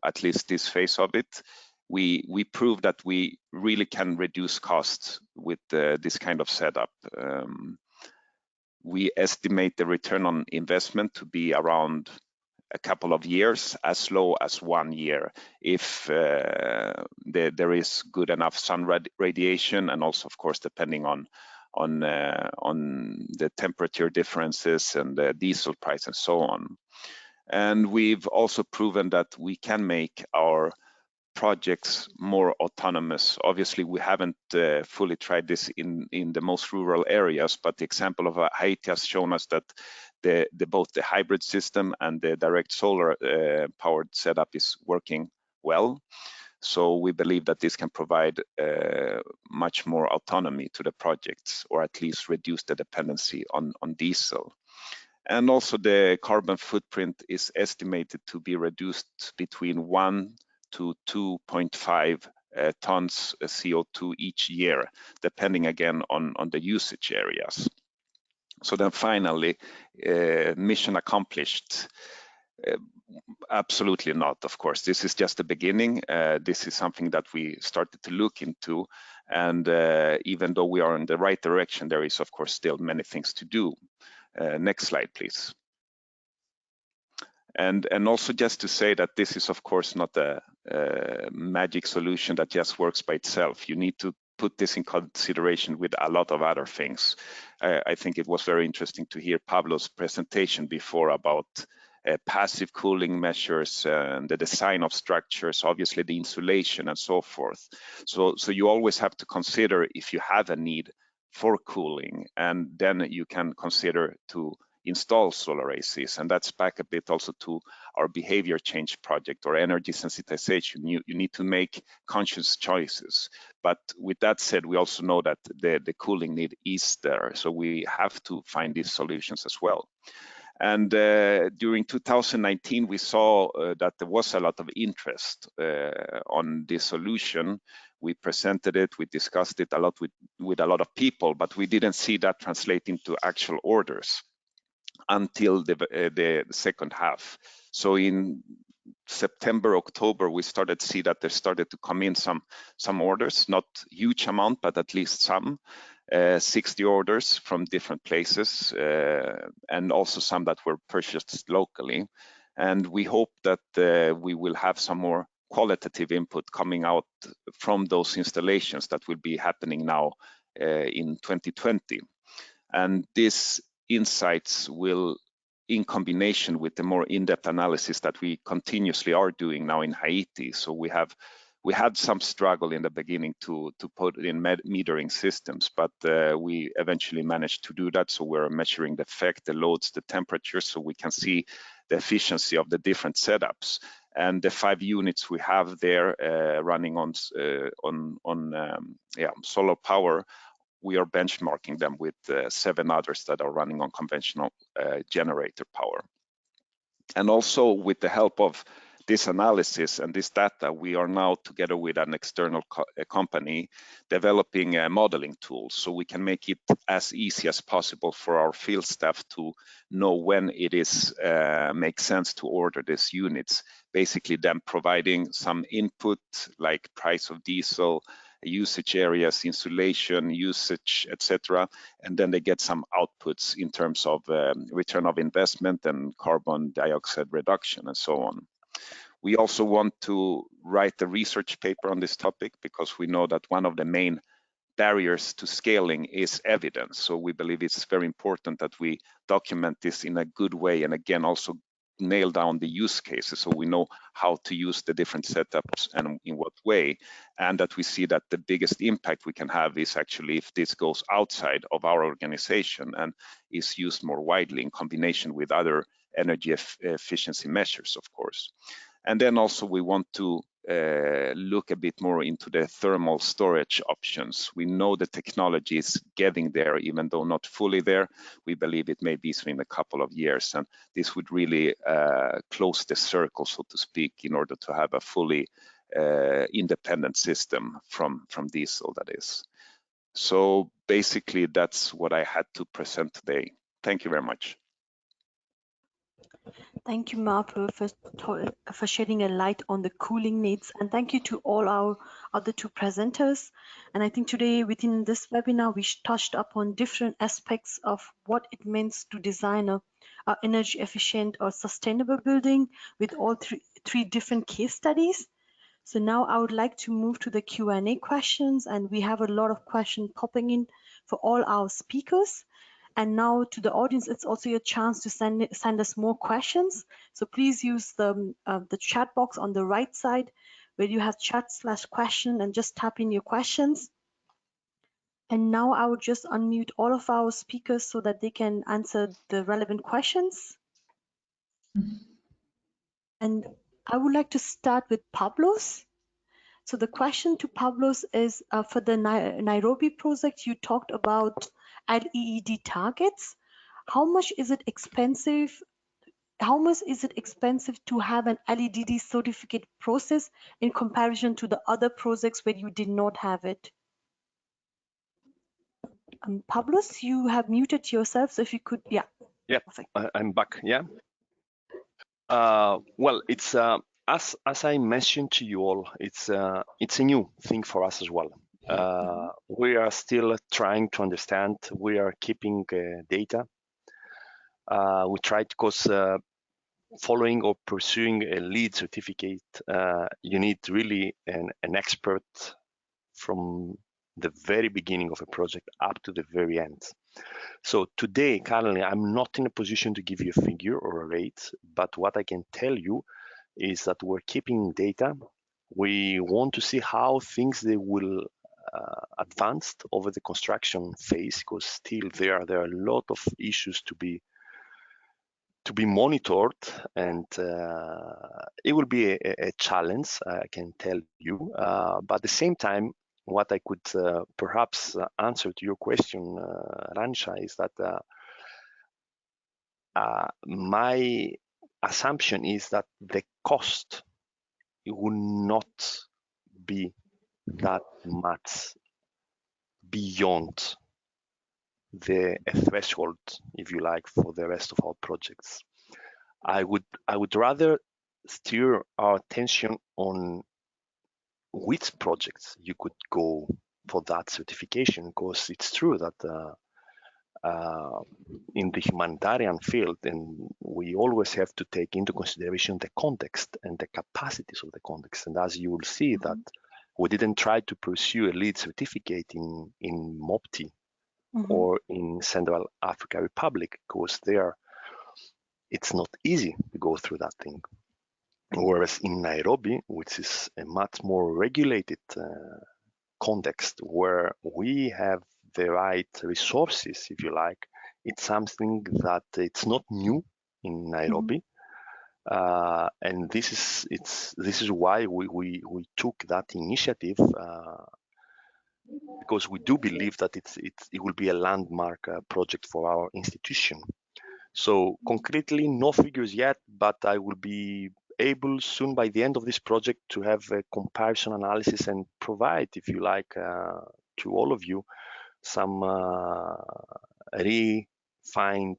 at least this phase of it. We proved that we really can reduce costs with this kind of setup. We estimate the return on investment to be around a couple of years, as low as 1 year, if there is good enough sun radiation, and also, of course, depending on the temperature differences and the diesel price and so on. And we've also proven that we can make our projects more autonomous. Obviously, we haven't fully tried this in the most rural areas, but the example of Haiti has shown us that both the hybrid system and the direct solar powered setup is working well. So we believe that this can provide much more autonomy to the projects, or at least reduce the dependency on diesel. And also the carbon footprint is estimated to be reduced between 1 to 2.5 tons CO2 each year, depending again on the usage areas. So then finally, mission accomplished. Absolutely not, of course. This is just the beginning. This is something that we started to look into. And even though we are in the right direction, there is, of course, still many things to do. Next slide, please. And also just to say that this is, of course, not a magic solution that just works by itself. You need to put this in consideration with a lot of other things. I think it was very interesting to hear Pablo's presentation before about passive cooling measures and the design of structures, obviously the insulation and so forth. So you always have to consider if you have a need for cooling, and then you can consider to install solar ACs. And that's back a bit also to our behavior change project or energy sensitization. You need to make conscious choices. But with that said, we also know that the cooling need is there. So we have to find these solutions as well. And during 2019, we saw that there was a lot of interest on this solution. We presented it, we discussed it a lot with a lot of people, but we didn't see that translate into actual orders until the second half. So in September, October, we started to see that there started to come in some orders, not huge amount, but at least some, 60 orders from different places, and also some that were purchased locally. And we hope that we will have some more qualitative input coming out from those installations that will be happening now in 2020. And these insights will, in combination with the more in-depth analysis that we continuously are doing now in Haiti. So we had some struggle in the beginning to put in metering systems, but we eventually managed to do that. So we're measuring the effect, the loads, the temperatures, so we can see the efficiency of the different setups. And the 5 units we have there running on solar power, we are benchmarking them with 7 others that are running on conventional generator power. And also with the help of this analysis and this data, we are now together with an external company developing modeling tools, so we can make it as easy as possible for our field staff to know when it is makes sense to order these units. Basically them providing some input like price of diesel, usage areas, insulation, usage, etc. And then they get some outputs in terms of return of investment and carbon dioxide reduction and so on. We also want to write a research paper on this topic because we know that one of the main barriers to scaling is evidence. So we believe it's very important that we document this in a good way, and again also nail down the use cases so we know how to use the different setups and in what way, and that we see that the biggest impact we can have is actually if this goes outside of our organization and is used more widely in combination with other energy efficiency measures, of course. And then also we want to look a bit more into the thermal storage options. We know the technology is getting there, even though not fully there. We believe it may be in a couple of years, and this would really close the circle, so to speak, in order to have a fully independent system from diesel, that is. So basically, that's what I had to present today. Thank you very much. Thank you, Marta, for shedding a light on the cooling needs, and thank you to all our other 2 presenters. And I think today within this webinar, we touched upon different aspects of what it means to design a energy efficient or sustainable building with all three different case studies. So now I would like to move to the Q&A questions, and we have a lot of questions popping in for all our speakers. And now to the audience, it's also your chance to send us more questions. So please use the chat box on the right side where you have chat/question and just type in your questions. And now I will just unmute all of our speakers so that they can answer the relevant questions. And I would like to start with Pablo's. So the question to Pablo's is for the Nairobi project, you talked about LED targets. How much is it expensive? How much is it expensive to have an LED certificate process in comparison to the other projects where you did not have it? Pablos, you have muted yourself, so if you could, yeah. Yeah, I'm back. Yeah. Well, it's as I mentioned to you all, it's a new thing for us as well. We are still trying to understand. We are keeping data. We tried because following or pursuing a LEED certificate, you need really an expert from the very beginning of a project up to the very end. So today, currently, I'm not in a position to give you a figure or a rate, but what I can tell you is that we're keeping data. We want to see how things they will advance over the construction phase, because still there are a lot of issues to be monitored, and it will be a challenge, I can tell you. But at the same time, what I could perhaps answer to your question, Ransha, is that my assumption is that the cost will not be that much beyond the threshold, if you like, for the rest of our projects. I would rather steer our attention on which projects you could go for that certification, because it's true that in the humanitarian field, and we always have to take into consideration the context and the capacities of the context. And as you will see, that we didn't try to pursue a lead certificate in Mopti or in Central Africa Republic, because there it's not easy to go through that thing. Whereas in Nairobi, which is a much more regulated context, where we have the right resources, if you like, it's something that it's not new in Nairobi. And this is why we took that initiative, because we do believe that it will be a landmark project for our institution. So concretely, no figures yet, but I will be able soon by the end of this project to have a comparison analysis and provide, if you like, to all of you some refined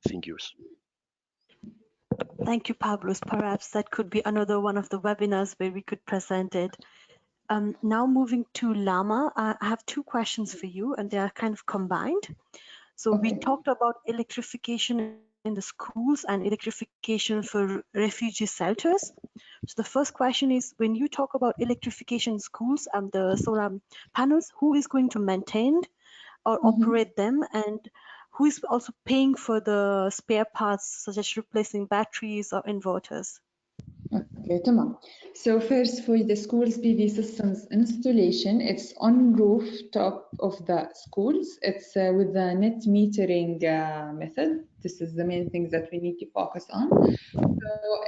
figures. Thank you, Pavlos. Perhaps that could be another one of the webinars where we could present it. Now moving to Lama, I have two questions for you, and they are kind of combined. So we talked about electrification in the schools and electrification for refugee shelters. So the first question is, when you talk about electrification in schools and the solar panels, who is going to maintain or operate them, and who is also paying for the spare parts, such as replacing batteries or inverters? Okay, tamam. So first, for the school's PV systems installation, it's on rooftop of the schools. It's with the net metering method. This is the main thing that we need to focus on. So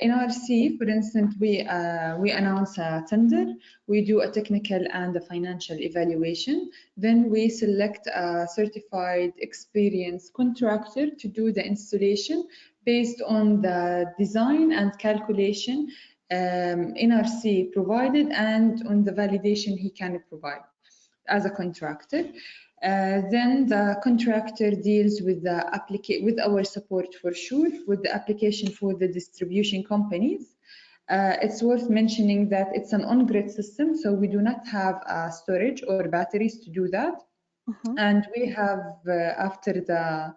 NRC, for instance, we announce a tender. We do a technical and a financial evaluation. Then we select a certified, experienced contractor to do the installation based on the design and calculation NRC provided and on the validation he can provide as a contractor. Then the contractor deals with the with our support for sure, with the application for the distribution companies. It's worth mentioning that it's an on-grid system, so we do not have storage or batteries to do that. And we have, after the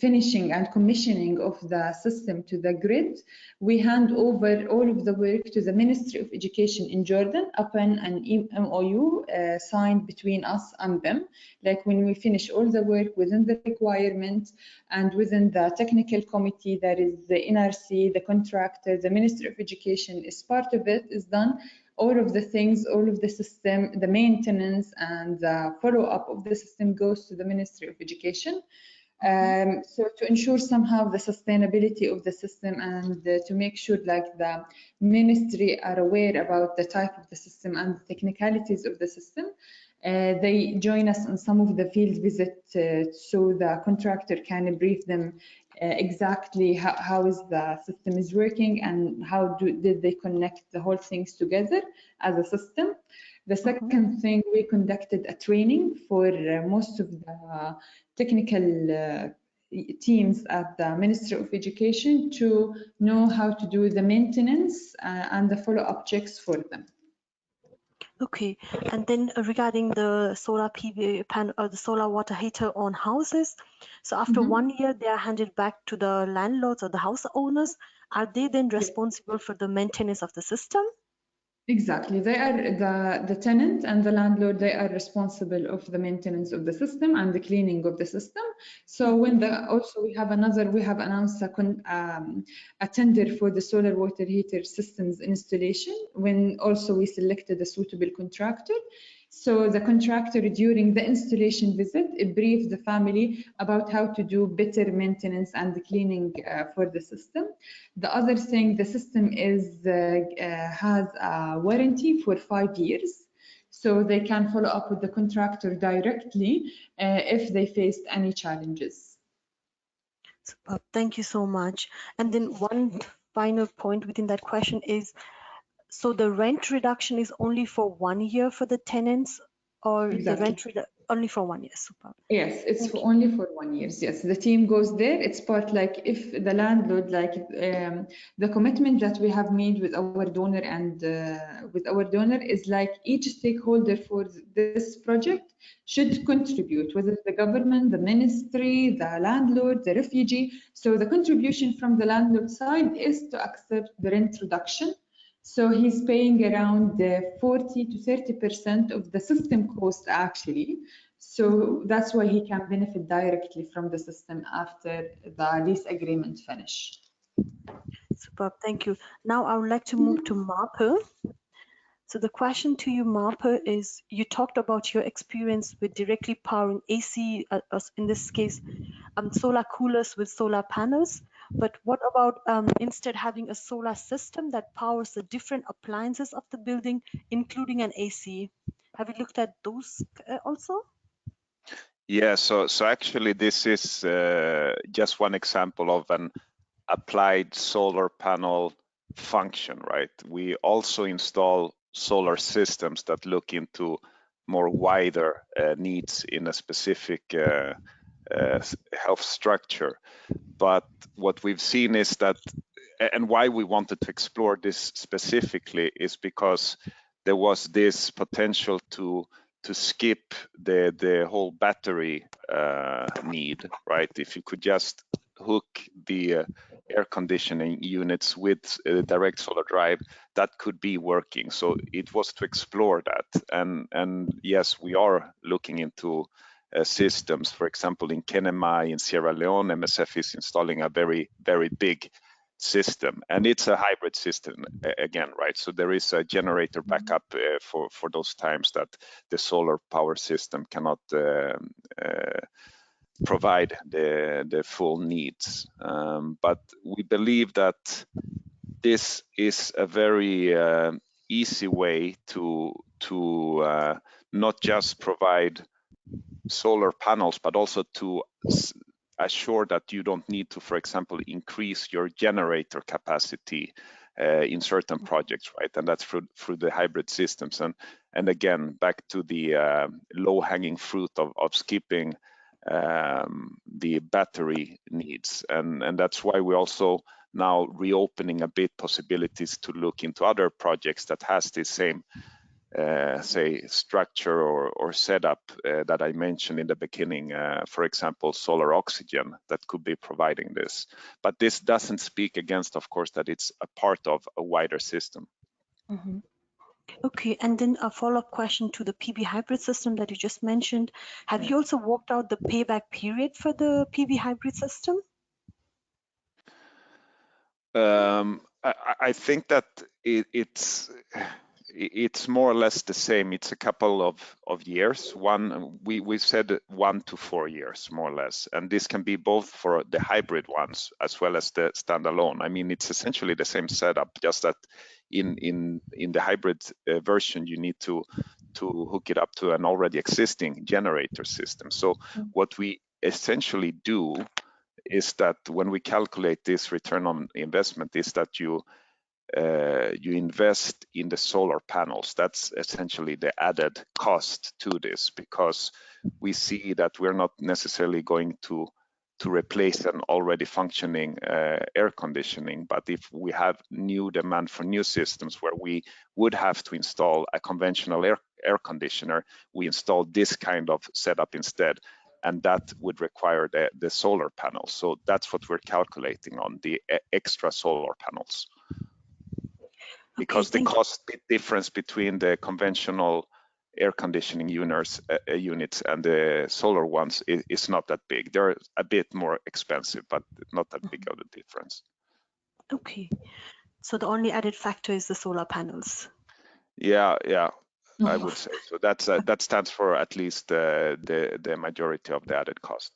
finishing and commissioning of the system to the grid, we hand over all of the work to the Ministry of Education in Jordan upon an MOU signed between us and them. Like when we finish all the work within the requirement and within the technical committee, that is the NRC, the contractor, the Ministry of Education is part of it, is done. All of the things, all of the system, the maintenance and the follow-up of the system goes to the Ministry of Education. So to ensure somehow the sustainability of the system and to make sure like the ministry are aware about the type of the system and the technicalities of the system, they join us on some of the field visits so the contractor can brief them exactly how is the system is working and how did they connect the whole things together as a system. The second thing, we conducted a training for most of the technical teams at the Ministry of Education to know how to do the maintenance and the follow-up checks for them. Okay, and then regarding the solar PV panel or the solar water heater on houses, so after 1 year they are handed back to the landlords or the house owners. Are they then responsible for the maintenance of the system? Exactly. They are the tenant and the landlord, they are responsible of the maintenance of the system and the cleaning of the system. So when also we have announced a tender for the solar water heater systems installation, when also we selected a suitable contractor. So the contractor, during the installation visit, briefed the family about how to do better maintenance and the cleaning for the system. The other thing, the system has a warranty for 5 years, so they can follow up with the contractor directly if they faced any challenges. Superb. Thank you so much. And then one final point within that question is, so the rent reduction is only for 1 year for the tenants, or Exactly. only for 1 year? Superb. Yes, it's Thank you. only for 1 year. Yes, the team goes there. It's part like if the landlord, like the commitment that we have made with our donor is like each stakeholder for this project should contribute, whether it's the government, the ministry, the landlord, the refugee. So the contribution from the landlord side is to accept the rent reduction. So he's paying around 40 to 30% of the system cost actually. So that's why he can benefit directly from the system after the lease agreement finish. Superb. Thank you. Now I would like to move to Marpa. So the question to you, Marpa, is you talked about your experience with directly powering AC, in this case, solar coolers with solar panels. But what about instead having a solar system that powers the different appliances of the building, including an AC? Have you looked at those also? Yeah, so actually this is just one example of an applied solar panel function, right? We also install solar systems that look into more wider needs in a specific health structure. But what we've seen is that, and why we wanted to explore this specifically, is because there was this potential to skip the whole battery need, right? If you could just hook the air conditioning units with direct solar drive, that could be working. So it was to explore that, and yes, we are looking into systems. For example, in Kenema in Sierra Leone, MSF is installing a very, very big system, and it's a hybrid system again, right? So there is a generator backup for those times that the solar power system cannot provide the full needs. But we believe that this is a very easy way to not just provide solar panels, but also to assure that you don't need to, for example, increase your generator capacity in certain projects, right? And that's through the hybrid systems. And again, back to the low-hanging fruit of skipping the battery needs. And that's why we also now reopening a bit possibilities to look into other projects that has the same say structure or setup that I mentioned in the beginning, for example, solar oxygen that could be providing this. But this doesn't speak against, of course, that it's a part of a wider system. Mm-hmm. Okay, and then a follow-up question to the PV hybrid system that you just mentioned. Have you also worked out the payback period for the PV hybrid system? I think that it's more or less the same. It's a couple of years. We said 1 to 4 years, more or less. And this can be both for the hybrid ones as well as the standalone. I mean, it's essentially the same setup, just that in the hybrid version, you need to hook it up to an already existing generator system. So what we essentially do is that when we calculate this return on investment, is that you invest in the solar panels. That's essentially the added cost to this, because we see that we're not necessarily going to replace an already functioning air conditioning. But if we have new demand for new systems where we would have to install a conventional air conditioner, we install this kind of setup instead. And that would require the solar panels. So that's what we're calculating on, the extra solar panels. because the cost difference between the conventional air conditioning units and the solar ones is not that big. They're a bit more expensive, but not that big of a difference. Okay, so the only added factor is the solar panels. Yeah, I would say so. That stands for at least the majority of the added cost.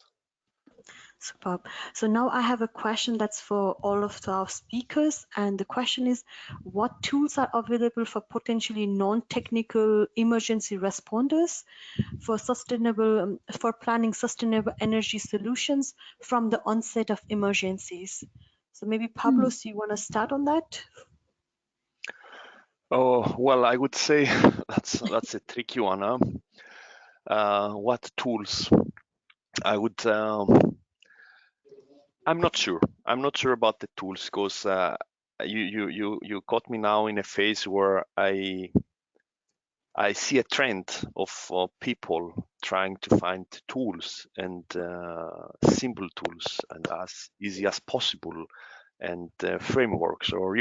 Superb. So now I have a question that's for all of our speakers, and the question is, what tools are available for potentially non-technical emergency responders for planning sustainable energy solutions from the onset of emergencies? So maybe Pablos, you want to start on that? Oh, well, I would say that's a tricky one. Huh? What tools? I would. I'm not sure. I'm not sure about the tools because you caught me now in a phase where I see a trend of people trying to find tools and simple tools and as easy as possible and frameworks or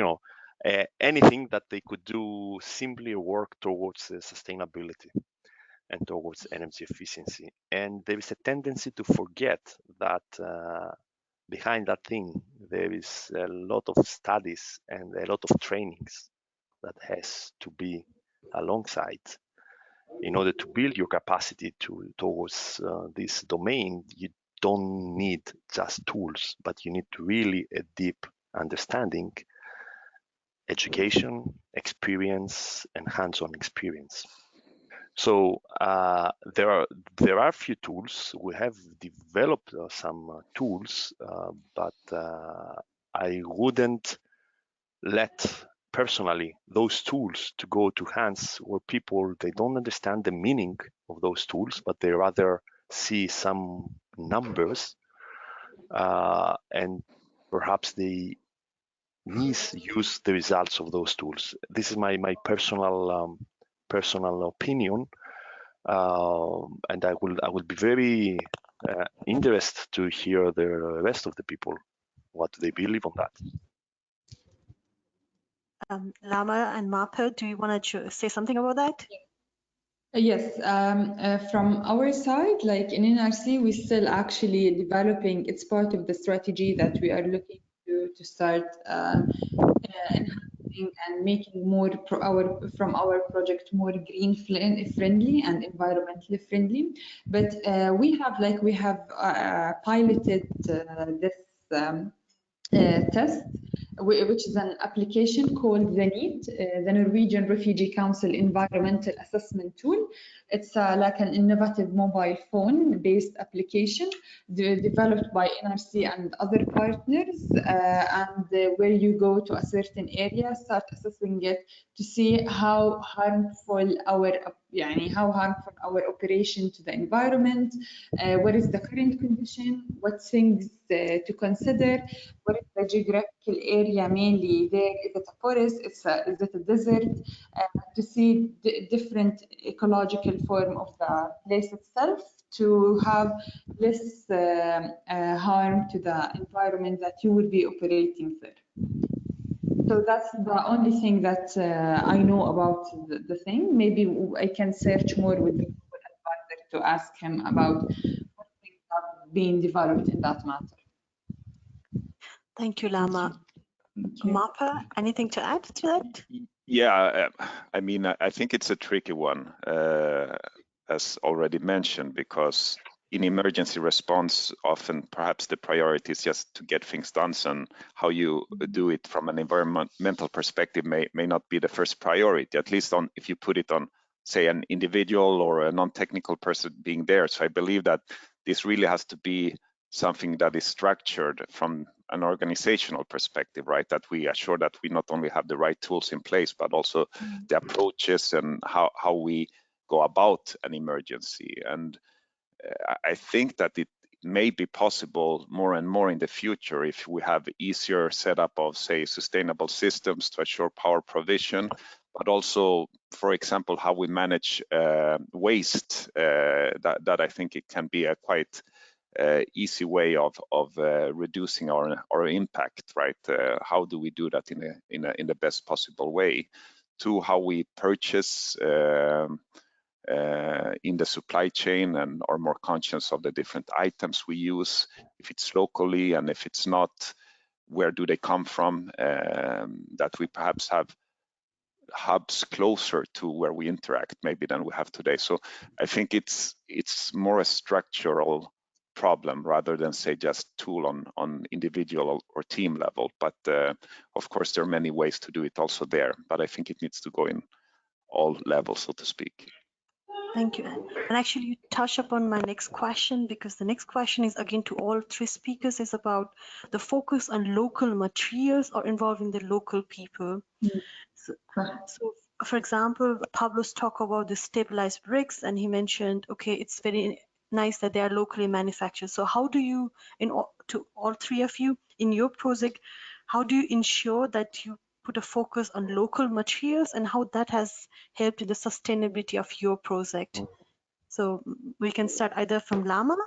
anything that they could do simply work towards sustainability and towards energy efficiency. And there is a tendency to forget that behind that thing there is a lot of studies and a lot of trainings that has to be alongside in order to build your capacity towards this domain. You don't need just tools, but you need really a deep understanding, education, experience, and hands-on experience. So there are a few tools. We have developed some tools, but I wouldn't let personally those tools to go to hands where people, they don't understand the meaning of those tools, but they rather see some numbers and perhaps they misuse the results of those tools. This is my personal opinion, and I will be very interested to hear the rest of the people. What do they believe on that? Lama and Marta, do you want to say something about that? Yes, from our side, like in NRC, we're still actually developing. It's part of the strategy that we are looking to start enhancing and making more from our project more green friendly and environmentally friendly. But we have piloted this test, which is an application called the NEET, the Norwegian Refugee Council Environmental Assessment Tool. It's like an innovative mobile phone-based application developed by NRC and other partners, and where you go to a certain area, start assessing it to see how harmful our operation to the environment, what is the current condition, what things to consider, what is the geographical area mainly there, is it a forest, is it a desert, to see different ecological form of the place itself to have less harm to the environment that you would be operating there. So that's the only thing that I know about the thing. Maybe I can search more with the advisor to ask him about what things are being developed in that matter. Thank you, Lama. Marta, anything to add to that? Yeah, I mean, I think it's a tricky one, as already mentioned, because in emergency response, often perhaps the priority is just to get things done, and how you do it from an environmental perspective may not be the first priority, at least if you put it on, say, an individual or a non-technical person being there. So I believe that this really has to be something that is structured from an organizational perspective, right? That we assure that we not only have the right tools in place, but also the approaches and how we go about an emergency. And I think that it may be possible more and more in the future if we have easier setup of, say, sustainable systems to assure power provision, but also, for example, how we manage waste. That I think it can be a quite easy way of reducing our impact, right? How do we do that in the best possible way? To how we purchase in the supply chain and are more conscious of the different items we use, if it's locally and if it's not, where do they come from, that we perhaps have hubs closer to where we interact maybe than we have today. So I think it's more a structural problem rather than say just tool on individual or team level. But of course there are many ways to do it also there, but I think it needs to go in all levels, so to speak. Thank you. And actually you touch upon my next question, because the next question is again to all three speakers, is about the focus on local materials or involving the local people. So for example, Pablo's talk about the stabilized bricks, and he mentioned, okay, it's very nice that they are locally manufactured. So how do you, to all three of you in your project, how do you ensure that you put a focus on local materials and how that has helped in the sustainability of your project? So we can start either from Lama.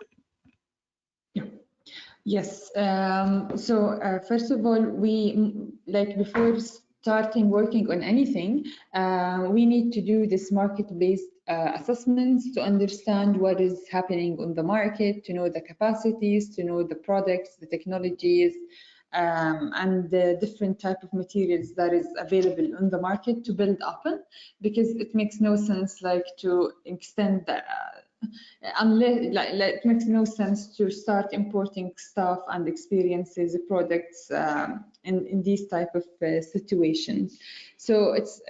Yes. First of all, we, like before starting working on anything, we need to do this market-based assessments to understand what is happening on the market, to know the capacities, to know the products, the technologies, and the different type of materials that is available on the market to build upon, because it makes no sense like to extend the unless it makes no sense to start importing stuff and experiences, products in these type of situations. So it's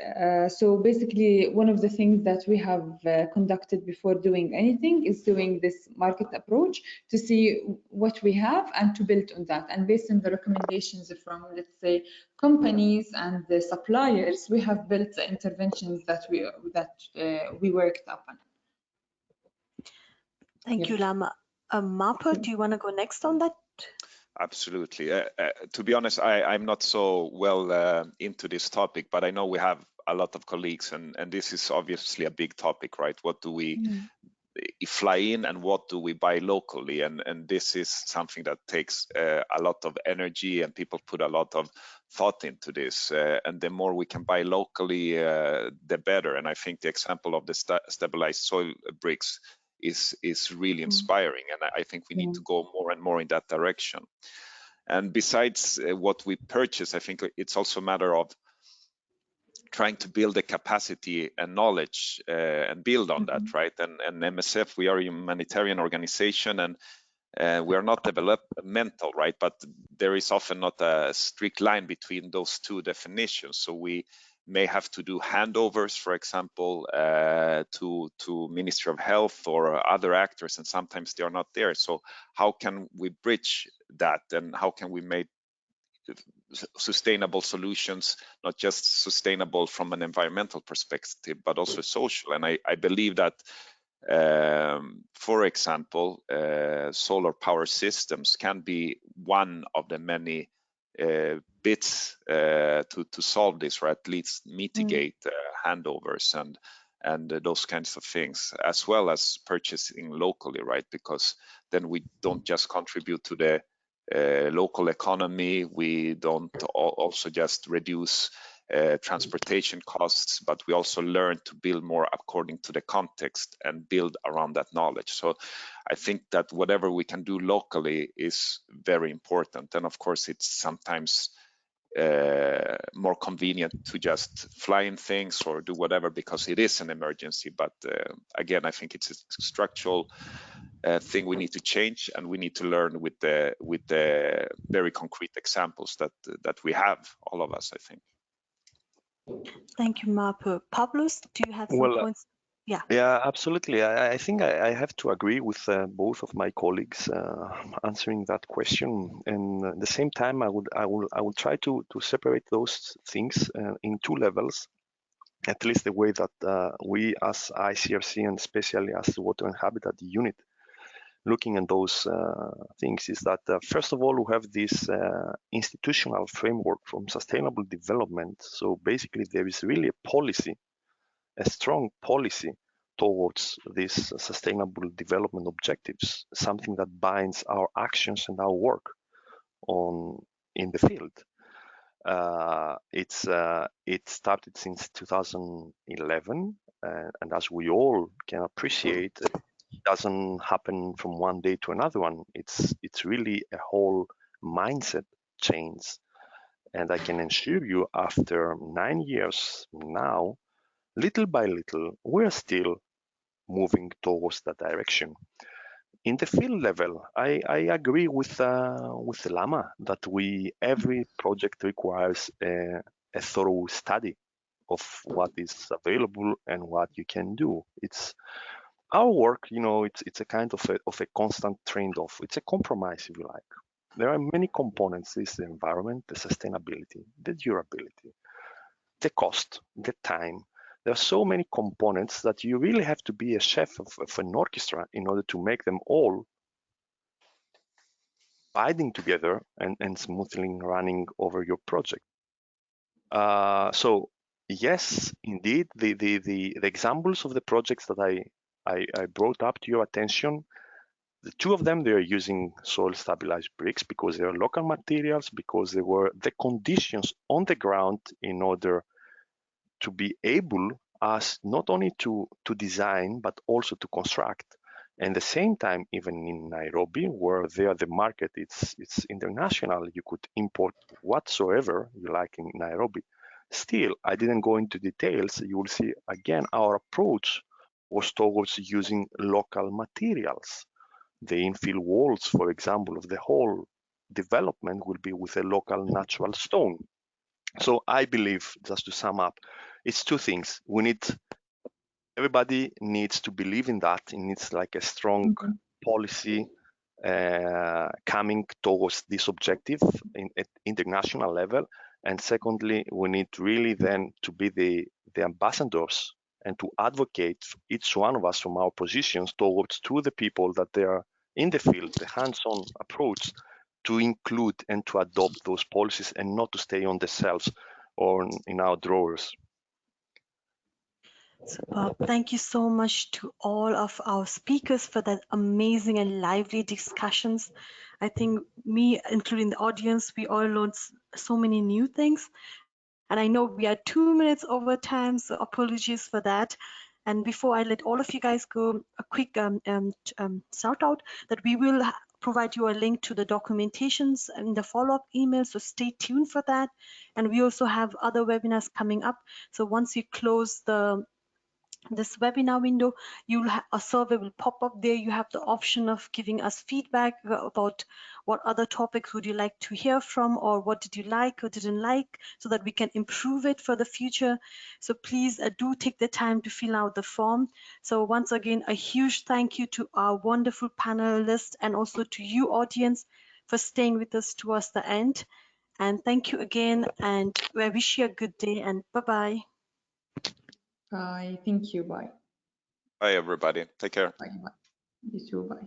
so basically one of the things that we have conducted before doing anything is doing this market approach to see what we have and to build on that. And based on the recommendations from, let's say, companies and the suppliers, we have built the interventions that we worked upon. Thank you, Lama. Marta, do you want to go next on that? Absolutely. To be honest, I'm not so well into this topic, but I know we have a lot of colleagues, and this is obviously a big topic, right? What do we fly in and what do we buy locally? And this is something that takes a lot of energy, and people put a lot of thought into this. And the more we can buy locally, the better. And I think the example of the stabilized soil bricks is really inspiring, and I think we need to go more and more in that direction. And besides what we purchase, I think it's also a matter of trying to build the capacity and knowledge and build on that, right? And MSF, we are a humanitarian organization, and we are not developmental, right? But there is often not a strict line between those two definitions. So we may have to do handovers, for example, to Ministry of Health or other actors, and sometimes they are not there. So how can we bridge that, and how can we make sustainable solutions, not just sustainable from an environmental perspective, but also social? And I believe that, for example, solar power systems can be one of the many bits to solve this, or at least mitigate handovers and those kinds of things, as well as purchasing locally, right? Because then we don't just contribute to the local economy, we don't also just reduce transportation costs, but we also learn to build more according to the context and build around that knowledge. So I think that whatever we can do locally is very important. And of course, it's sometimes more convenient to just fly in things or do whatever because it is an emergency. But again, I think it's a structural thing we need to change, and we need to learn with the very concrete examples that we have, all of us, I think. Thank you, Marta. Pablos, do you have some points? Yeah, absolutely. I think I have to agree with both of my colleagues answering that question. And at the same time, I will try to separate those things in two levels. At least the way that we as ICRC, and especially as the Water and Habitat Unit, looking at those things is that first of all, we have this institutional framework from sustainable development. So basically there is really a policy, a strong policy towards these sustainable development objectives, something that binds our actions and our work in the field. It started since 2011, and as we all can appreciate, it doesn't happen from one day to another one. It's really a whole mindset change, and I can assure you, after 9 years now, little by little, we're still moving towards that direction. In the field level, I agree with Lama that every project requires a thorough study of what is available and what you can do. It's our work, it's a kind of a constant trade-off. It's a compromise, if you like. There are many components: this the environment, the sustainability, the durability, the cost, the time. There are so many components that you really have to be a chef of an orchestra in order to make them all binding together and smoothly running over your project. So yes, indeed, the examples of the projects that I brought up to your attention, the two of them, they are using soil stabilized bricks because they are local materials, because they were the conditions on the ground in order to be able as not only to design but also to construct. And at the same time, even in Nairobi, where there the market it's international, you could import whatsoever you like in Nairobi. Still, I didn't go into details. You will see again our approach was towards using local materials. The infill walls, for example, of the whole development will be with a local natural stone. So I believe, just to sum up, it's two things. Everybody needs to believe in that. It needs like a strong policy coming towards this objective at international level. And secondly, we need really then to be the ambassadors and to advocate each one of us from our positions to the people that they are in the field, the hands-on approach, to include and to adopt those policies and not to stay on the shelves or in our drawers. Thank you so much to all of our speakers for that amazing and lively discussions. I think me, including the audience, we all learned so many new things. And I know we are 2 minutes over time, so apologies for that. And before I let all of you guys go, a quick shout out that we will provide you a link to the documentations in the follow-up email, so stay tuned for that. And we also have other webinars coming up. So once you close this webinar window, a survey will pop up there. You have the option of giving us feedback about what other topics would you like to hear from, or what did you like or didn't like, so that we can improve it for the future. So please do take the time to fill out the form. So once again, a huge thank you to our wonderful panelists and also to you, audience, for staying with us towards the end. And thank you again, and I wish you a good day, and bye-bye. Bye. Thank you. Bye. Bye, everybody. Take care. Bye. Bye. You too. Bye.